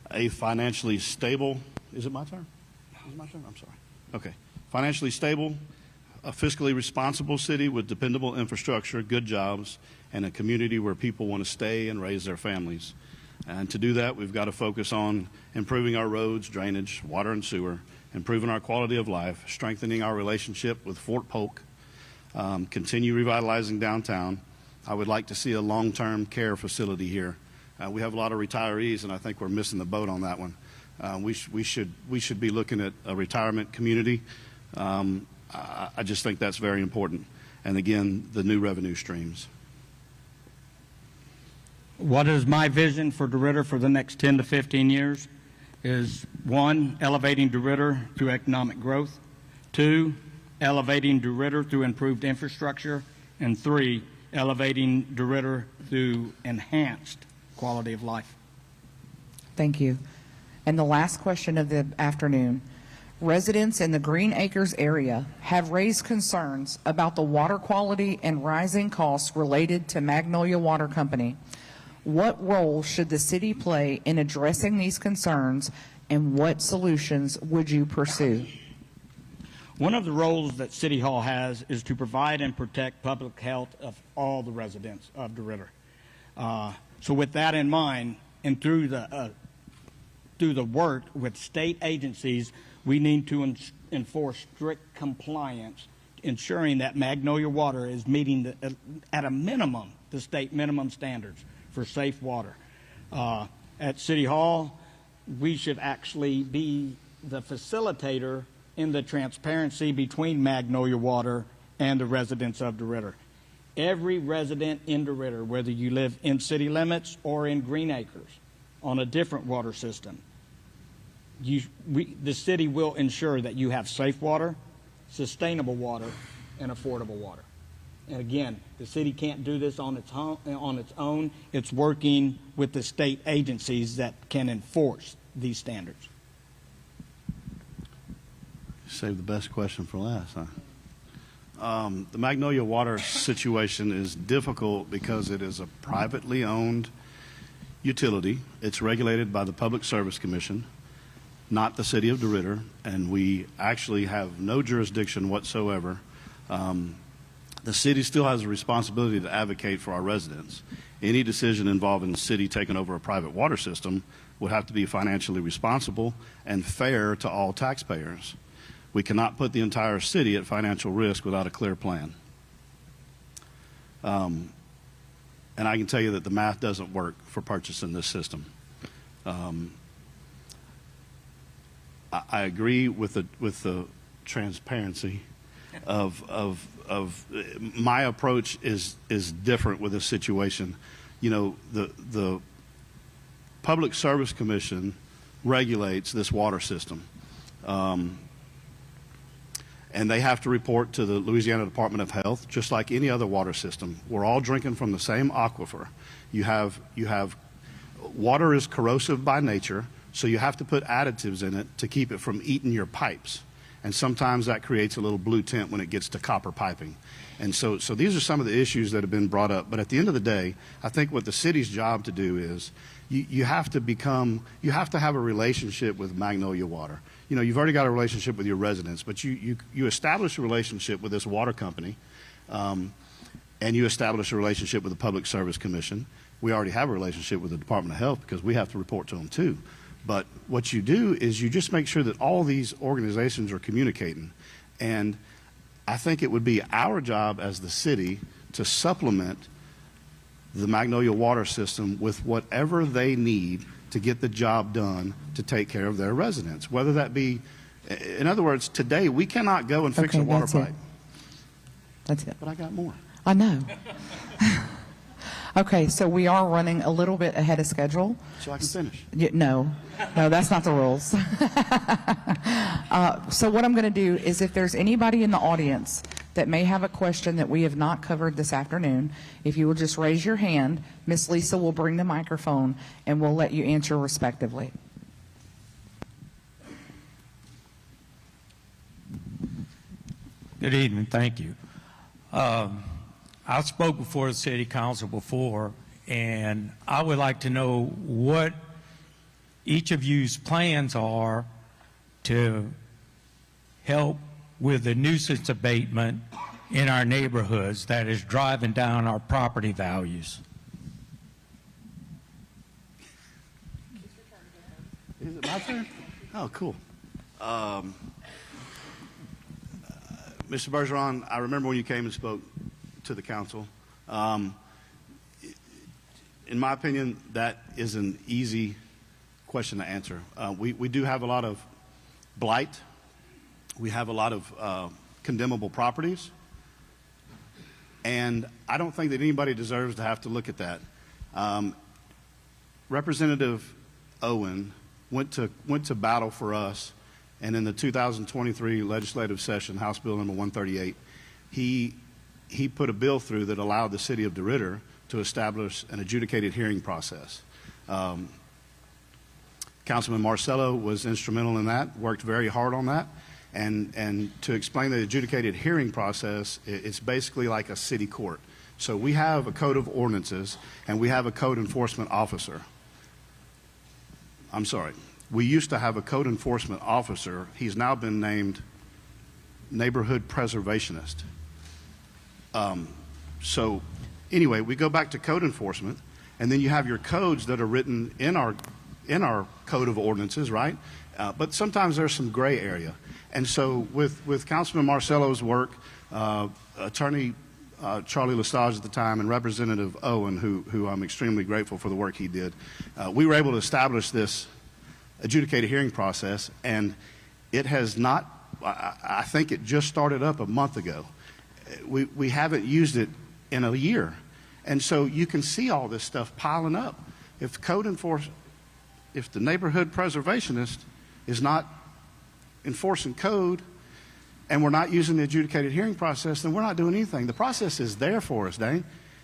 A financially stable, is it my turn? Is it my turn? I'm sorry. Okay. Financially stable, a fiscally responsible city with dependable infrastructure, good jobs, and a community where people want to stay and raise their families. And to do that, we've got to focus on improving our roads, drainage, water and sewer, improving our quality of life, strengthening our relationship with Fort Polk, continue revitalizing downtown. I would like to see a long-term care facility here. We have a lot of retirees, and I think we're missing the boat on that one. We should be looking at a retirement community. I just think that's very important. And again, the new revenue streams. What is my vision for DeRidder for the next 10 to 15 years? Is 1, elevating DeRidder through economic growth, 2, elevating DeRidder through improved infrastructure, and 3, elevating DeRidder through enhanced quality of life. Thank you. And the last question of the afternoon. Residents in the Green Acres area have raised concerns about the water quality and rising costs related to Magnolia Water Company. What role should the city play in addressing these concerns, and what solutions would you pursue? One of the roles that City Hall has is to provide and protect public health of all the residents of DeRidder. So with that in mind, and through the work with state agencies, we need to enforce strict compliance, ensuring that Magnolia Water is meeting, at a minimum, the state minimum standards for safe water. At City Hall, we should actually be the facilitator in the transparency between Magnolia Water and the residents of DeRidder. Every resident in DeRidder, whether you live in city limits or in Green Acres on a different water system, the city will ensure that you have safe water, sustainable water, and affordable water. And again, the city can't do this on its own. It's working with the state agencies that can enforce these standards. Save the best question for last, huh? The Magnolia Water situation is difficult because it is a privately owned utility. It's regulated by the Public Service Commission, not the city of DeRidder, and we actually have no jurisdiction whatsoever. The city still has a responsibility to advocate for our residents. Any decision involving the city taking over a private water system would have to be financially responsible and fair to all taxpayers. We cannot put the entire city at financial risk without a clear plan. And I can tell you that the math doesn't work for purchasing this system. I agree with the transparency of my approach is different with this situation. You know, the Public Service Commission regulates this water system. And they have to report to the Louisiana Department of Health, just like any other water system. We're all drinking from the same aquifer. You have water is corrosive by nature, so you have to put additives in it to keep it from eating your pipes. And sometimes that creates a little blue tint when it gets to copper piping. And so these are some of the issues that have been brought up. But at the end of the day, I think what the city's job to do is you have to have a relationship with Magnolia Water. You know, you've already got a relationship with your residents, but you establish a relationship with this water company, and you establish a relationship with the Public Service Commission. We already have a relationship with the Department of Health because we have to report to them too. But what you do is you just make sure that all these organizations are communicating. And I think it would be our job as the city to supplement the Magnolia Water System with whatever they need to get the job done to take care of their residents, whether that be, in other words, today we cannot go and fix a water pipe. That's it. But I got more. I know. Okay, so we are running a little bit ahead of schedule. So I can finish. No, that's not the rules. So what I'm going to do is if there's anybody in the audience that may have a question that we have not covered this afternoon, if you will just raise your hand, Miss Lisa will bring the microphone and we'll let you answer respectively. Good evening. Thank you. I spoke before the City Council before, and I would like to know what each of you's plans are to help with the nuisance abatement in our neighborhoods that is driving down our property values. Is it my turn? Oh, cool. Mr. Bergeron, I remember when you came and spoke to the council. In my opinion, that is an easy question to answer. We do have a lot of blight. We have a lot of condemnable properties. And I don't think that anybody deserves to have to look at that. Representative Owen went to battle for us, and in the 2023 legislative session, House Bill number 138, he put a bill through that allowed the city of DeRidder to establish an adjudicated hearing process. Councilman Marcello was instrumental in that, worked very hard on that. And to explain the adjudicated hearing process, it's basically like a city court. So we have a code of ordinances and we have a code enforcement officer. I'm sorry. We used to have a code enforcement officer. He's now been named neighborhood preservationist. So anyway, we go back to code enforcement, And then you have your codes that are written in our code of ordinances, right? But sometimes there's some gray area. And so with Councilman Marcello's work, Attorney Charlie Lestage at the time, and Representative Owen, who I'm extremely grateful for the work he did, we were able to establish this adjudicated hearing process, and it has not, I think it just started up a month ago. We haven't used it in a year. And so you can see all this stuff piling up. If the neighborhood preservationist is not enforcing code, and we're not using the adjudicated hearing process, then we're not doing anything. The process is there for us, Dane.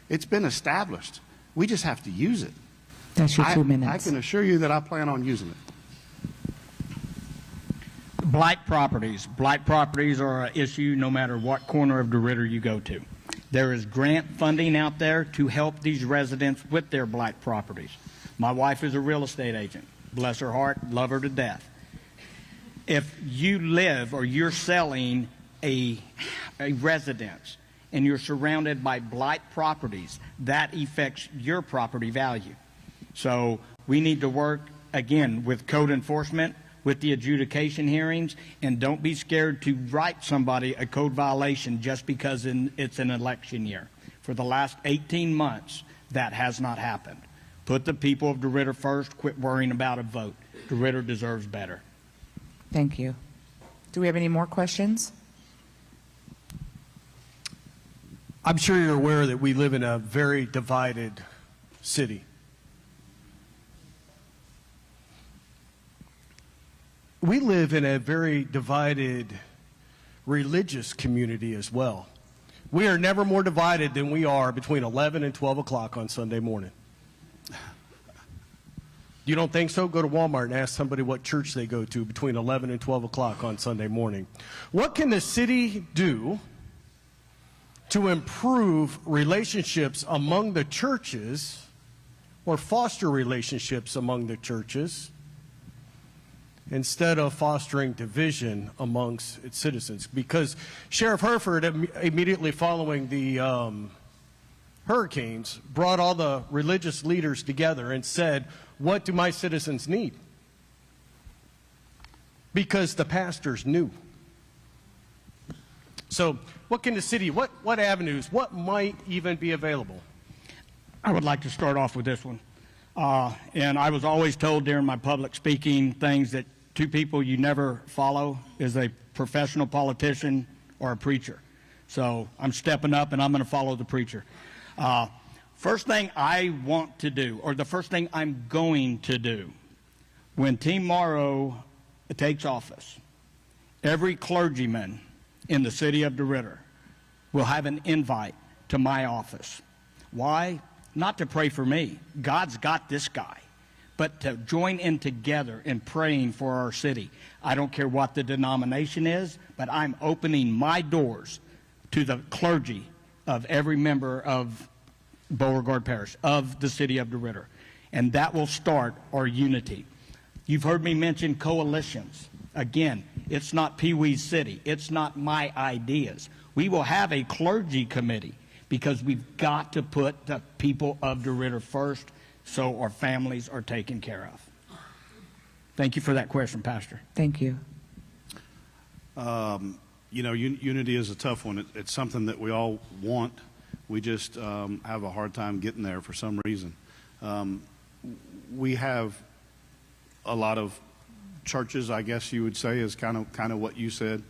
It's been established. We just have to use it. That's your 2 minutes. I can assure you that I plan on using it. Blight properties. Blight properties are an issue no matter what corner of DeRidder you go to. There is grant funding out there to help these residents with their blight properties. My wife is a real estate agent. Bless her heart, love her to death. If you live or you're selling a residence and you're surrounded by blight properties, that affects your property value. So we need to work, again, with code enforcement, with the adjudication hearings, and don't be scared to write somebody a code violation just because it's an election year. For the last 18 months, that has not happened. Put the people of DeRidder first. Quit worrying about a vote. DeRidder deserves better. Thank you. Do we have any more questions? I'm sure you're aware that we live in a very divided city. We live in a very divided religious community as well. We are never more divided than we are between 11 and 12 o'clock on Sunday morning. You don't think so? Go to Walmart and ask somebody what church they go to between 11 and 12 o'clock on Sunday morning. What can the city do to improve relationships among the churches or foster relationships among the churches instead of fostering division amongst its citizens? Because Sheriff Hereford, immediately following the hurricanes, brought all the religious leaders together and said, what do my citizens need? Because the pastors knew. So what can the city, what avenues, what might even be available? I would like to start off with this one. And I was always told during my public speaking things that two people you never follow is a professional politician or a preacher. So I'm stepping up and I'm going to follow the preacher. First thing I want to do, or the first thing I'm going to do, when Team Morrow takes office, every clergyman in the city of DeRidder will have an invite to my office. Why? Not to pray for me. God's got this guy. But to join in together in praying for our city. I don't care what the denomination is, but I'm opening my doors to the clergy of every member of Beauregard Parish, of the city of DeRidder. And that will start our unity. You've heard me mention coalitions. Again, it's not Pee Wee's city. It's not my ideas. We will have a clergy committee because we've got to put the people of DeRidder first so our families are taken care of. Thank you for that question, Pastor. Thank you. You know, unity is a tough one. It's something that we all want. We just have a hard time getting there for some reason. We have a lot of churches, I guess you would say, is kind of what you said,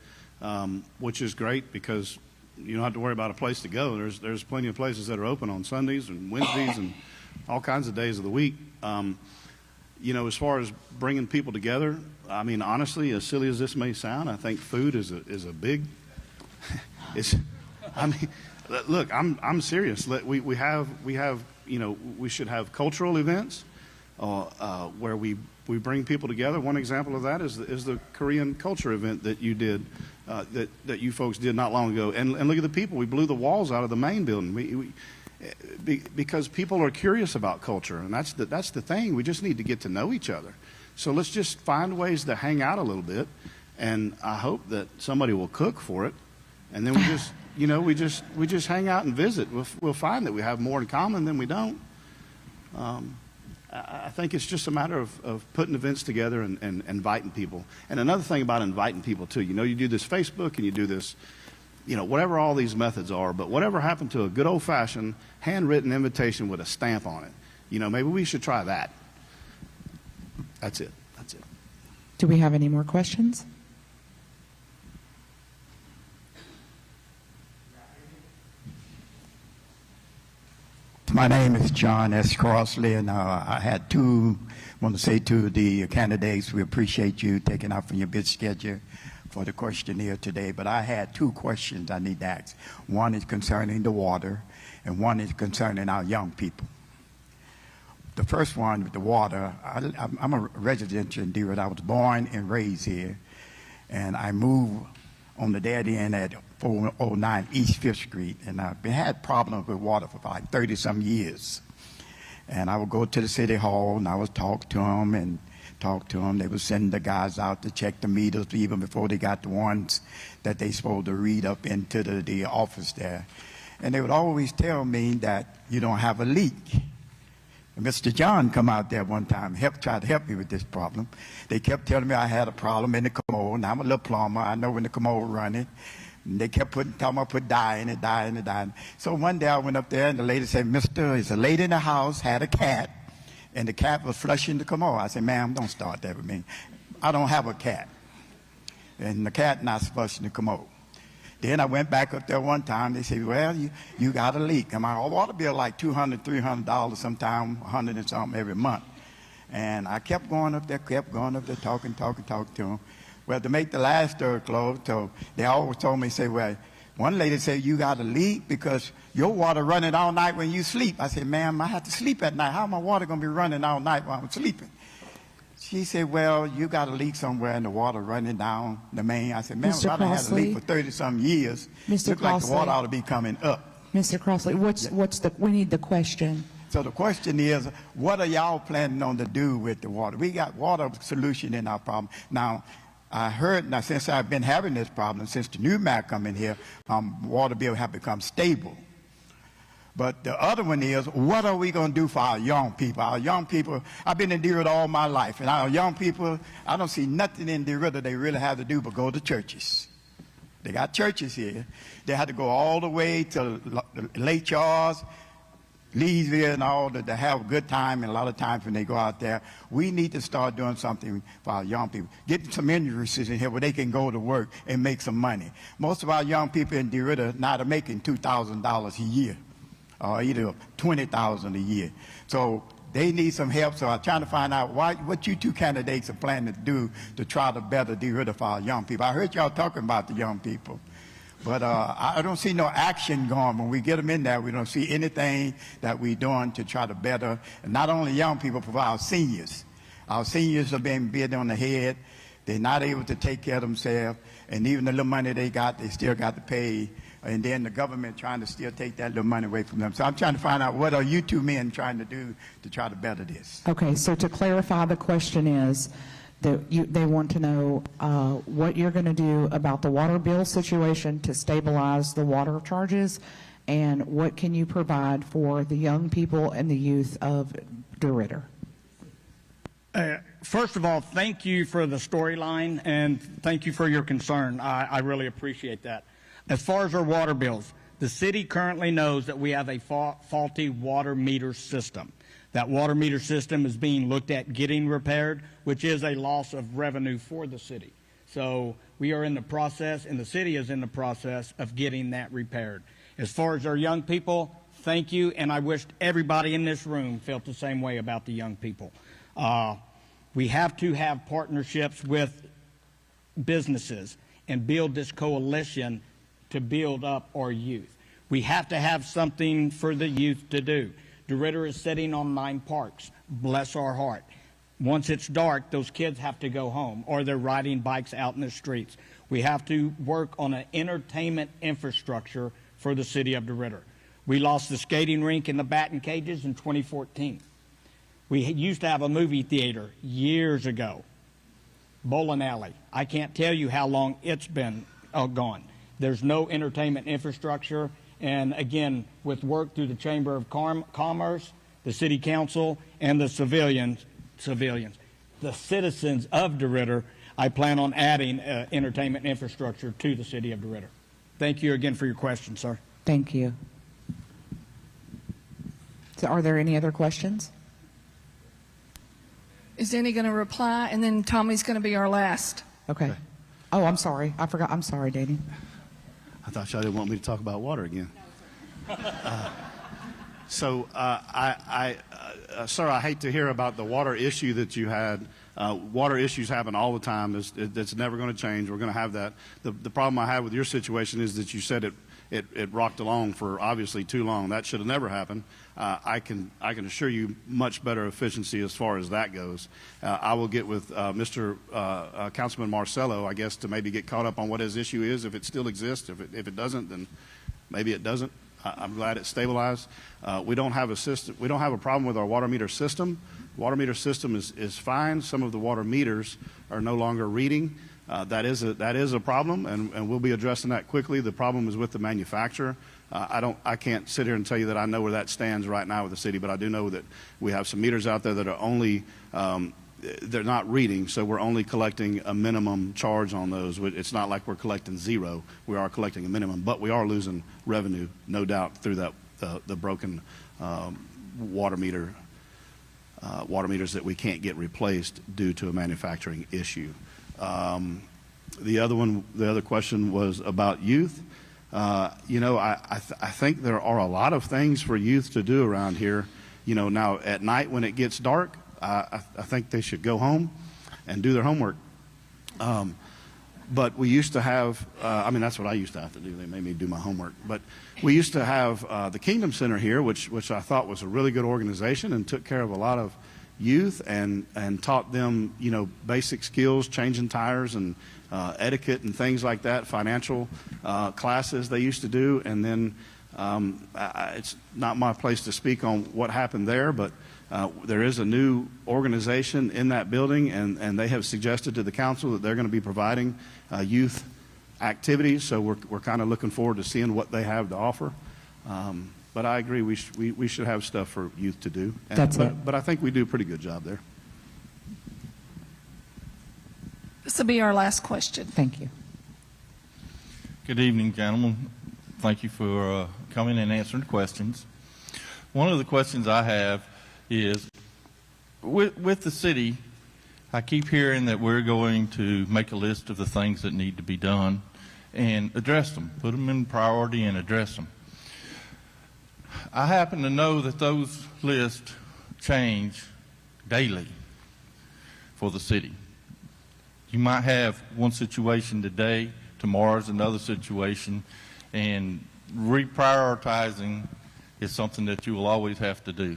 which is great because you don't have to worry about a place to go. There's plenty of places that are open on Sundays and Wednesdays and all kinds of days of the week. You know, as far as bringing people together, I mean, honestly, as silly as this may sound, I think food is a big. I mean, look, I'm serious. We have you know, we should have cultural events where we bring people together. One example of that is the Korean culture event that you did, that you folks did not long ago. And look at the people. We blew the walls out of the main building. Because people are curious about culture, and that's the thing. We just need to get to know each other. So let's just find ways to hang out a little bit, and I hope that somebody will cook for it, and then we just, you know, we just hang out and visit. We'll find that we have more in common than we don't. I think it's just a matter of putting events together and inviting people. And another thing about inviting people too, you know, you do this Facebook and you do this, you know, whatever all these methods are, but whatever happened to a good old-fashioned handwritten invitation with a stamp on it? You know, maybe we should try that. That's it. That's it. Do we have any more questions? My name is John S. Crossley, and I want to say to the candidates, we appreciate you taking out from your busy schedule for the questionnaire today, but I had two questions I need to ask. One is concerning the water, and one is concerning our young people. The first one with the water, I'm a resident in DeRidder. I was born and raised here, and I moved on the dead end at 409 East 5th Street, and I've had problems with water for like 30-some years. And I would go to the city hall, and I would talk to them. They would send the guys out to check the meters even before they got the ones that they supposed to read up into the office there. And they would always tell me that you don't have a leak. And Mr. John come out there one time, tried to help me with this problem. They kept telling me I had a problem in the commode, and I'm a little plumber. I know when the commode running. And they kept telling me I put dye in it. So one day I went up there, and the lady said, "Mister, it's a lady in the house, had a cat, and the cat was flushing the commode." I said, "Ma'am, don't start that with me. I don't have a cat, and the cat not flushing the commode." Then I went back up there one time. They said, "Well, you got a leak." And my water bill like $200, $300 sometime, $100 and something every month. And I kept going up there, talking to them. Well, to make the last third close, so they always told me, say, well, one lady said, "You got a leak because your water running all night when you sleep." I said, "Ma'am, I have to sleep at night. How my water going to be running all night while I'm sleeping?" She said, "Well, you got a leak somewhere and the water running down the main." I said, "Ma'am, Mr. I done had a Crossley? leak for 30-some years. Mr. Look like the Crossley? water ought to be coming up." Mr. Crossley, we need the question. So the question is, what are y'all planning on to do with the water? We got water solution in our problem. Now, I heard, since I've been having this problem, since the new MAC come in here, water bill have become stable. But the other one is, what are we going to do for our young people? Our young people, I've been in DeRidder all my life, and our young people, I don't see nothing in DeRidder they really have to do but go to churches. They got churches here. They had to go all the way to Lake Charles, Leesville, and all that to have a good time, and a lot of times when they go out there, we need to start doing something for our young people. Getting some industries in here where they can go to work and make some money. Most of our young people in DeRidder now are making $2,000 a year, or either $20,000 a year. So they need some help. So I'm trying to find out what you two candidates are planning to do to try to better DeRidder for our young people. I heard y'all talking about the young people. But I don't see no action going. When we get them in there, we don't see anything that we're doing to try to better, and not only young people, but our seniors. Our seniors are being beat on the head. They're not able to take care of themselves, and even the little money they got, they still got to pay. And then the government trying to still take that little money away from them. So I'm trying to find out, what are you two men trying to do to try to better this? Okay, so to clarify, the question is, they want to know what you're going to do about the water bill situation to stabilize the water charges, and what can you provide for the young people and the youth of DeRidder? First of all, thank you for the storyline, and thank you for your concern. I really appreciate that. As far as our water bills, the city currently knows that we have a faulty water meter system. That water meter system is being looked at getting repaired, which is a loss of revenue for the city. So we are in the process, and the city is in the process of getting that repaired. As far as our young people, thank you, and I wish everybody in this room felt the same way about the young people. We have to have partnerships with businesses and build this coalition to build up our youth. We have to have something for the youth to do. DeRidder is sitting on 9 parks. Bless our heart. Once it's dark, those kids have to go home, or they're riding bikes out in the streets. We have to work on an entertainment infrastructure for the city of DeRidder. We lost the skating rink and the batting cages in 2014. We used to have a movie theater years ago, bowling alley. I can't tell you how long it's been gone. There's no entertainment infrastructure. And again, with work through the Chamber of Commerce, the city council, and the civilians, the citizens of DeRidder, I plan on adding entertainment infrastructure to the city of DeRidder. Thank you again for your question, sir. Thank you. So are there any other questions? Is Danny going to reply, and then Tommy's going to be our last? Okay. Oh, I'm sorry. I forgot. I'm sorry, Danny. I thought y'all didn't want me to talk about water again. Sir, I hate to hear about the water issue that you had. Water issues happen all the time. It's never going to change. We're going to have that. The problem I have with your situation is that you said it rocked along for obviously too long. That should have never happened. I can assure you much better efficiency as far as that goes. I will get with Mr. Councilman Marcello, I guess, to maybe get caught up on what his issue is. If it still exists, if it doesn't, then maybe it doesn't. I'm glad it's stabilized. We don't have a system. We don't have a problem with our water meter system. Water meter system is fine. Some of the water meters are no longer reading. That is a problem, and we'll be addressing that quickly. The problem is with the manufacturer. I can't sit here and tell you that I know where that stands right now with the city, but I do know that we have some meters out there that are only they're not reading, so we're only collecting a minimum charge on those. It's not like we're collecting zero. We are collecting a minimum, but we are losing revenue, no doubt, through that the broken water meters that we can't get replaced due to a manufacturing issue. The other question was about youth. I think there are a lot of things for youth to do around here. Now at night when it gets dark, I think they should go home and do their homework. But we used to have, that's what I used to have to do. They made me do my homework. But we used to have the Kingdom Center here, which I thought was a really good organization and took care of a lot of youth and taught them, basic skills, changing tires and etiquette and things like that, financial classes they used to do. And then it's not my place to speak on what happened there, but there is a new organization in that building, and they have suggested to the council that they're going to be providing youth activities. So we're kind of looking forward to seeing what they have to offer. But I agree, we should have stuff for youth to do. But I think we do a pretty good job there. This will be our last question. Thank you. Good evening, gentlemen. Thank you for coming and answering questions. One of the questions I have is, with the city, I keep hearing that we're going to make a list of the things that need to be done and address them, put them in priority and address them. I happen to know that those lists change daily for the city. You might have one situation today, tomorrow's another situation, and reprioritizing is something that you will always have to do.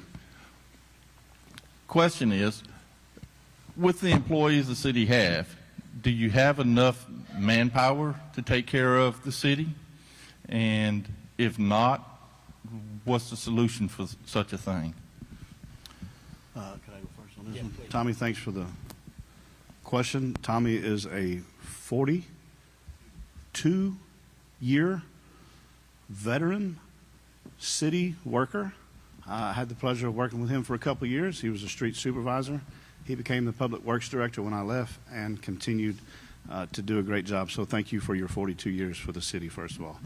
Question is, with the employees the city have, do you have enough manpower to take care of the city? And if not, what's the solution for such a thing? Can I go first on this one? Tommy, thanks for the question. Tommy is a 42-year veteran city worker. I had the pleasure of working with him for a couple of years. He was a street supervisor. He became the public works director when I left and continued to do a great job. So thank you for your 42 years for the city, first of all.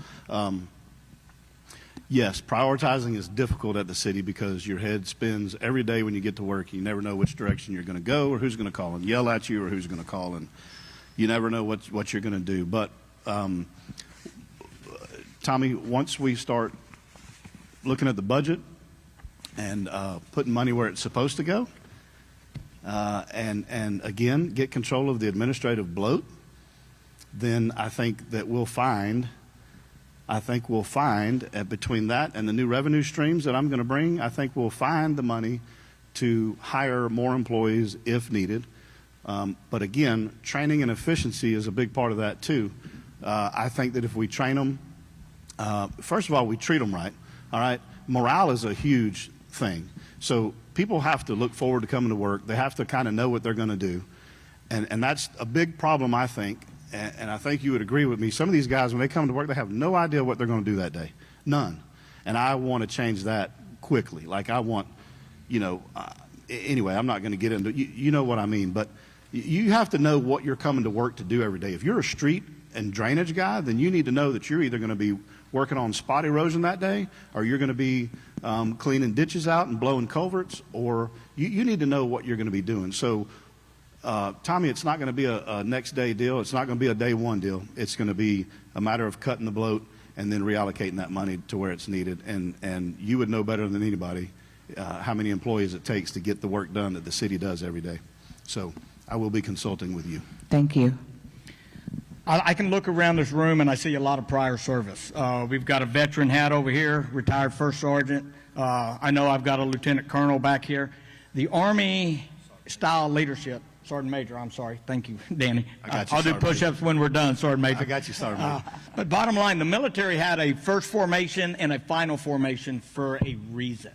Yes, prioritizing is difficult at the city because your head spins every day when you get to work. You never know which direction you're going to go or who's going to call and yell at you or who's going to call, and you never know what you're going to do. But, Tommy, once we start looking at the budget and putting money where it's supposed to go, and again, get control of the administrative bloat, then I think that we'll find between that and the new revenue streams that I'm going to bring, I think we'll find the money to hire more employees if needed. But again, training and efficiency is a big part of that too. I think that if we train them, first of all, we treat them right. All right, morale is a huge thing. So people have to look forward to coming to work. They have to kind of know what they're going to do, and that's a big problem, I think. And I think you would agree with me. Some of these guys, when they come to work, they have no idea what they're going to do that day. None. And I want to change that quickly. Like I want anyway, I'm not going to get into, you know what I mean, but you have to know what you're coming to work to do every day. If you're a street and drainage guy, then you need to know that you're either going to be working on spot erosion that day, or you're going to be cleaning ditches out and blowing culverts, or you need to know what you're going to be doing. So, Tommy, it's not going to be a next day deal. It's not going to be a day one deal. It's going to be a matter of cutting the bloat and then reallocating that money to where it's needed. And you would know better than anybody how many employees it takes to get the work done that the city does every day. So I will be consulting with you. Thank you. I can look around this room and I see a lot of prior service. We've got a veteran hat over here, retired first sergeant. I know I've got a lieutenant colonel back here. The Army style leadership, Sergeant Major, I'm sorry. Thank you, Danny. I got you, I'll do Sergeant push-ups when we're done, Sergeant Major. I got you, Sergeant Major. But bottom line, the military had a first formation and a final formation for a reason.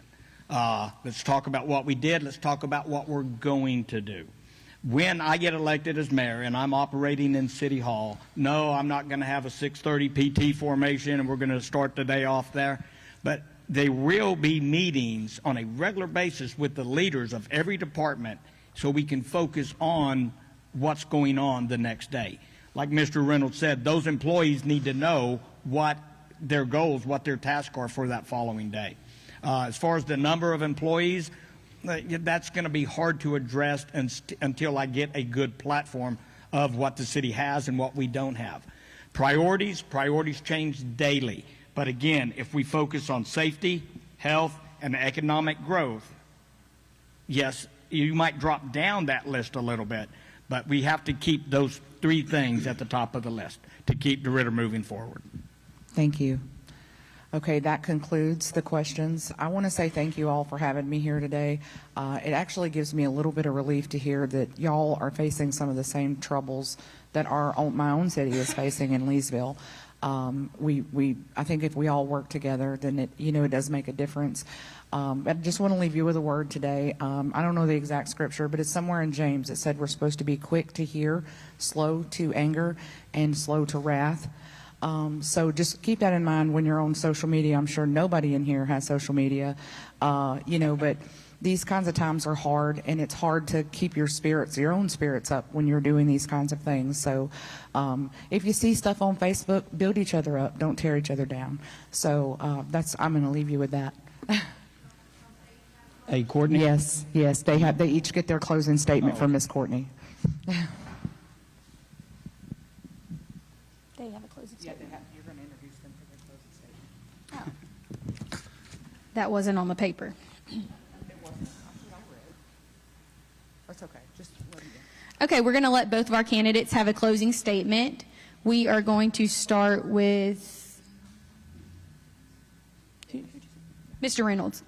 Let's talk about what we did. Let's talk about what we're going to do. When I get elected as mayor and I'm operating in City Hall, no, I'm not going to have a 6:30 PT formation and we're going to start the day off there. But there will be meetings on a regular basis with the leaders of every department so we can focus on what's going on the next day. Like Mr. Reynolds said, those employees need to know what their goals, what their tasks are for that following day. As far as the number of employees, that's going to be hard to address until I get a good platform of what the city has and what we don't have. Priorities change daily. But again, if we focus on safety, health, and economic growth, yes, you might drop down that list a little bit, but we have to keep those three things at the top of the list to keep DeRidder moving forward. Thank you. Okay, that concludes the questions. I want to say thank you all for having me here today. It actually gives me a little bit of relief to hear that y'all are facing some of the same troubles that my own city is facing in Leesville. I think if we all work together, then it does make a difference. I just want to leave you with a word today. I don't know the exact scripture, but it's somewhere in James. It said we're supposed to be quick to hear, slow to anger, and slow to wrath. So just keep that in mind when you're on social media. I'm sure nobody in here has social media, but these kinds of times are hard, and it's hard to keep your own spirits up when you're doing these kinds of things. So if you see stuff on Facebook, build each other up. Don't tear each other down. So I'm going to leave you with that. Hey, Courtney? Yes, they each get their closing statement from Ms. Courtney. They have a closing statement. You're going to introduce them for their closing statement. Oh. That wasn't on the paper. It wasn't. I read. That's okay. Just let me go. Okay, we're going to let both of our candidates have a closing statement. We are going to start with Mr. Reynolds.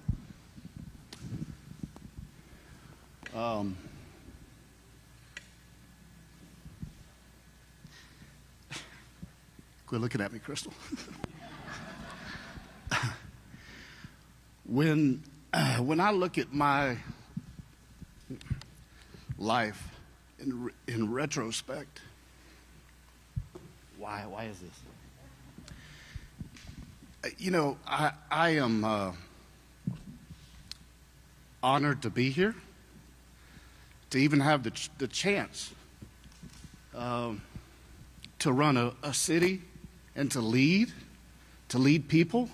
Quit looking at me, Crystal. When I look at my life in retrospect, why is this? I am honored to be here, to even have the chance to run a city and to lead people,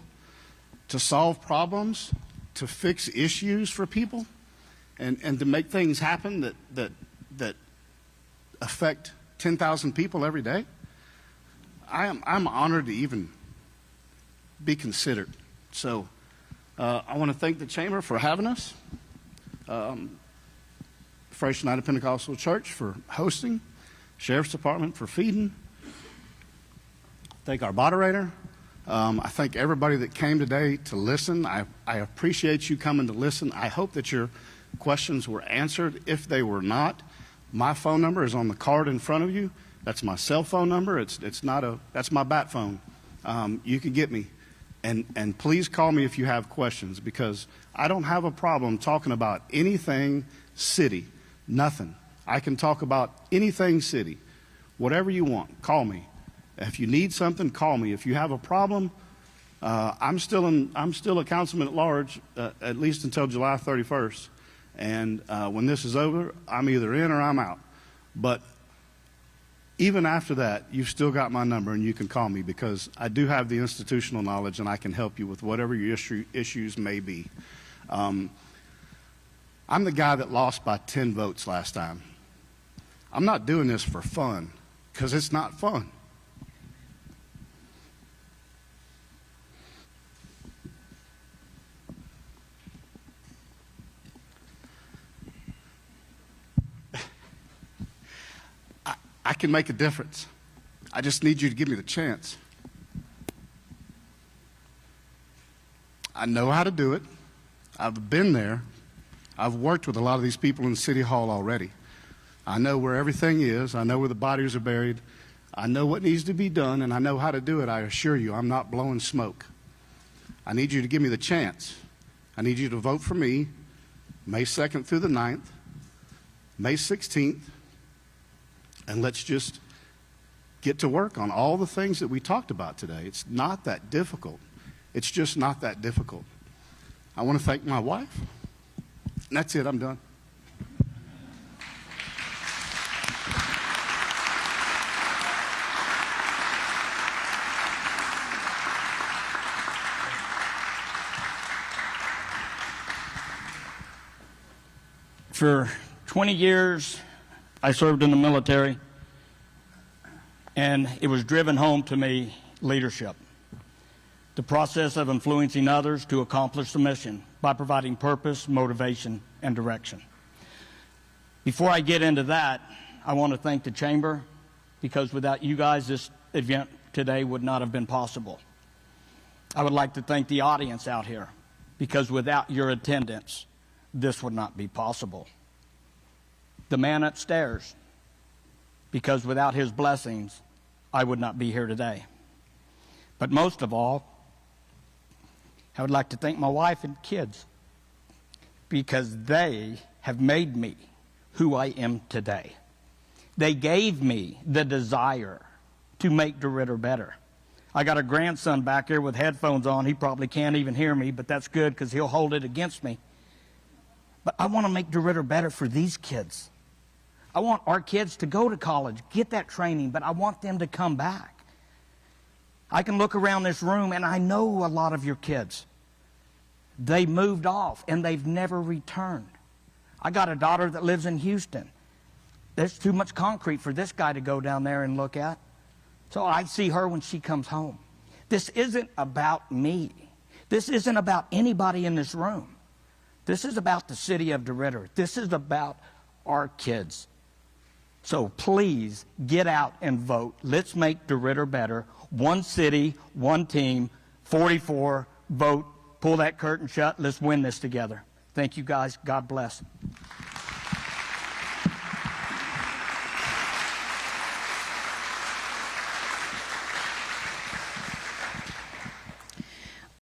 to solve problems, to fix issues for people, and to make things happen that affect 10,000 people every day. I'm honored to even be considered. So I want to thank the Chamber for having us, First United Pentecostal Church for hosting, Sheriff's Department for feeding. Thank our moderator. I thank everybody that came today to listen. I appreciate you coming to listen. I hope that your questions were answered. If they were not, my phone number is on the card in front of you. That's my cell phone number. That's my bat phone. You can get me. And please call me if you have questions, because I don't have a problem talking about anything city. Nothing. I can talk about anything city. Whatever you want, call me. If you need something, call me. If you have a problem, I'm still a councilman at large, at least until July 31st. And when this is over, I'm either in or I'm out. But even after that, you've still got my number, and you can call me, because I do have the institutional knowledge, and I can help you with whatever your issues may be. I'm the guy that lost by 10 votes last time. I'm not doing this for fun, because it's not fun. I can make a difference. I just need you to give me the chance. I know how to do it. I've been there. I've worked with a lot of these people in City Hall already. I know where everything is. I know where the bodies are buried. I know what needs to be done, and I know how to do it. I assure you, I'm not blowing smoke. I need you to give me the chance. I need you to vote for me May 2nd through the 9th, May 16th, and let's just get to work on all the things that we talked about today. It's not that difficult. It's just not that difficult. I want to thank my wife. And that's it. I'm done. For 20 years, I served in the military, and it was driven home to me leadership. The process of influencing others to accomplish the mission by providing purpose, motivation, and direction. Before I get into that, I want to thank the Chamber, because without you guys, this event today would not have been possible. I would like to thank the audience out here, because without your attendance, this would not be possible. The man upstairs, because without his blessings, I would not be here today. But most of all, I would like to thank my wife and kids, because they have made me who I am today. They gave me the desire to make DeRidder better. I got a grandson back here with headphones on. He probably can't even hear me, but that's good, because he'll hold it against me. But I want to make DeRidder better for these kids. I want our kids to go to college, get that training, but I want them to come back. I can look around this room, and I know a lot of your kids. They moved off, and they've never returned. I got a daughter that lives in Houston. There's too much concrete for this guy to go down there and look at. So I see her when she comes home. This isn't about me. This isn't about anybody in this room. This is about the city of DeRidder. This is about our kids. So please get out and vote. Let's make DeRidder better. One city, one team, 44, vote, pull that curtain shut. Let's win this together. Thank you guys. God bless.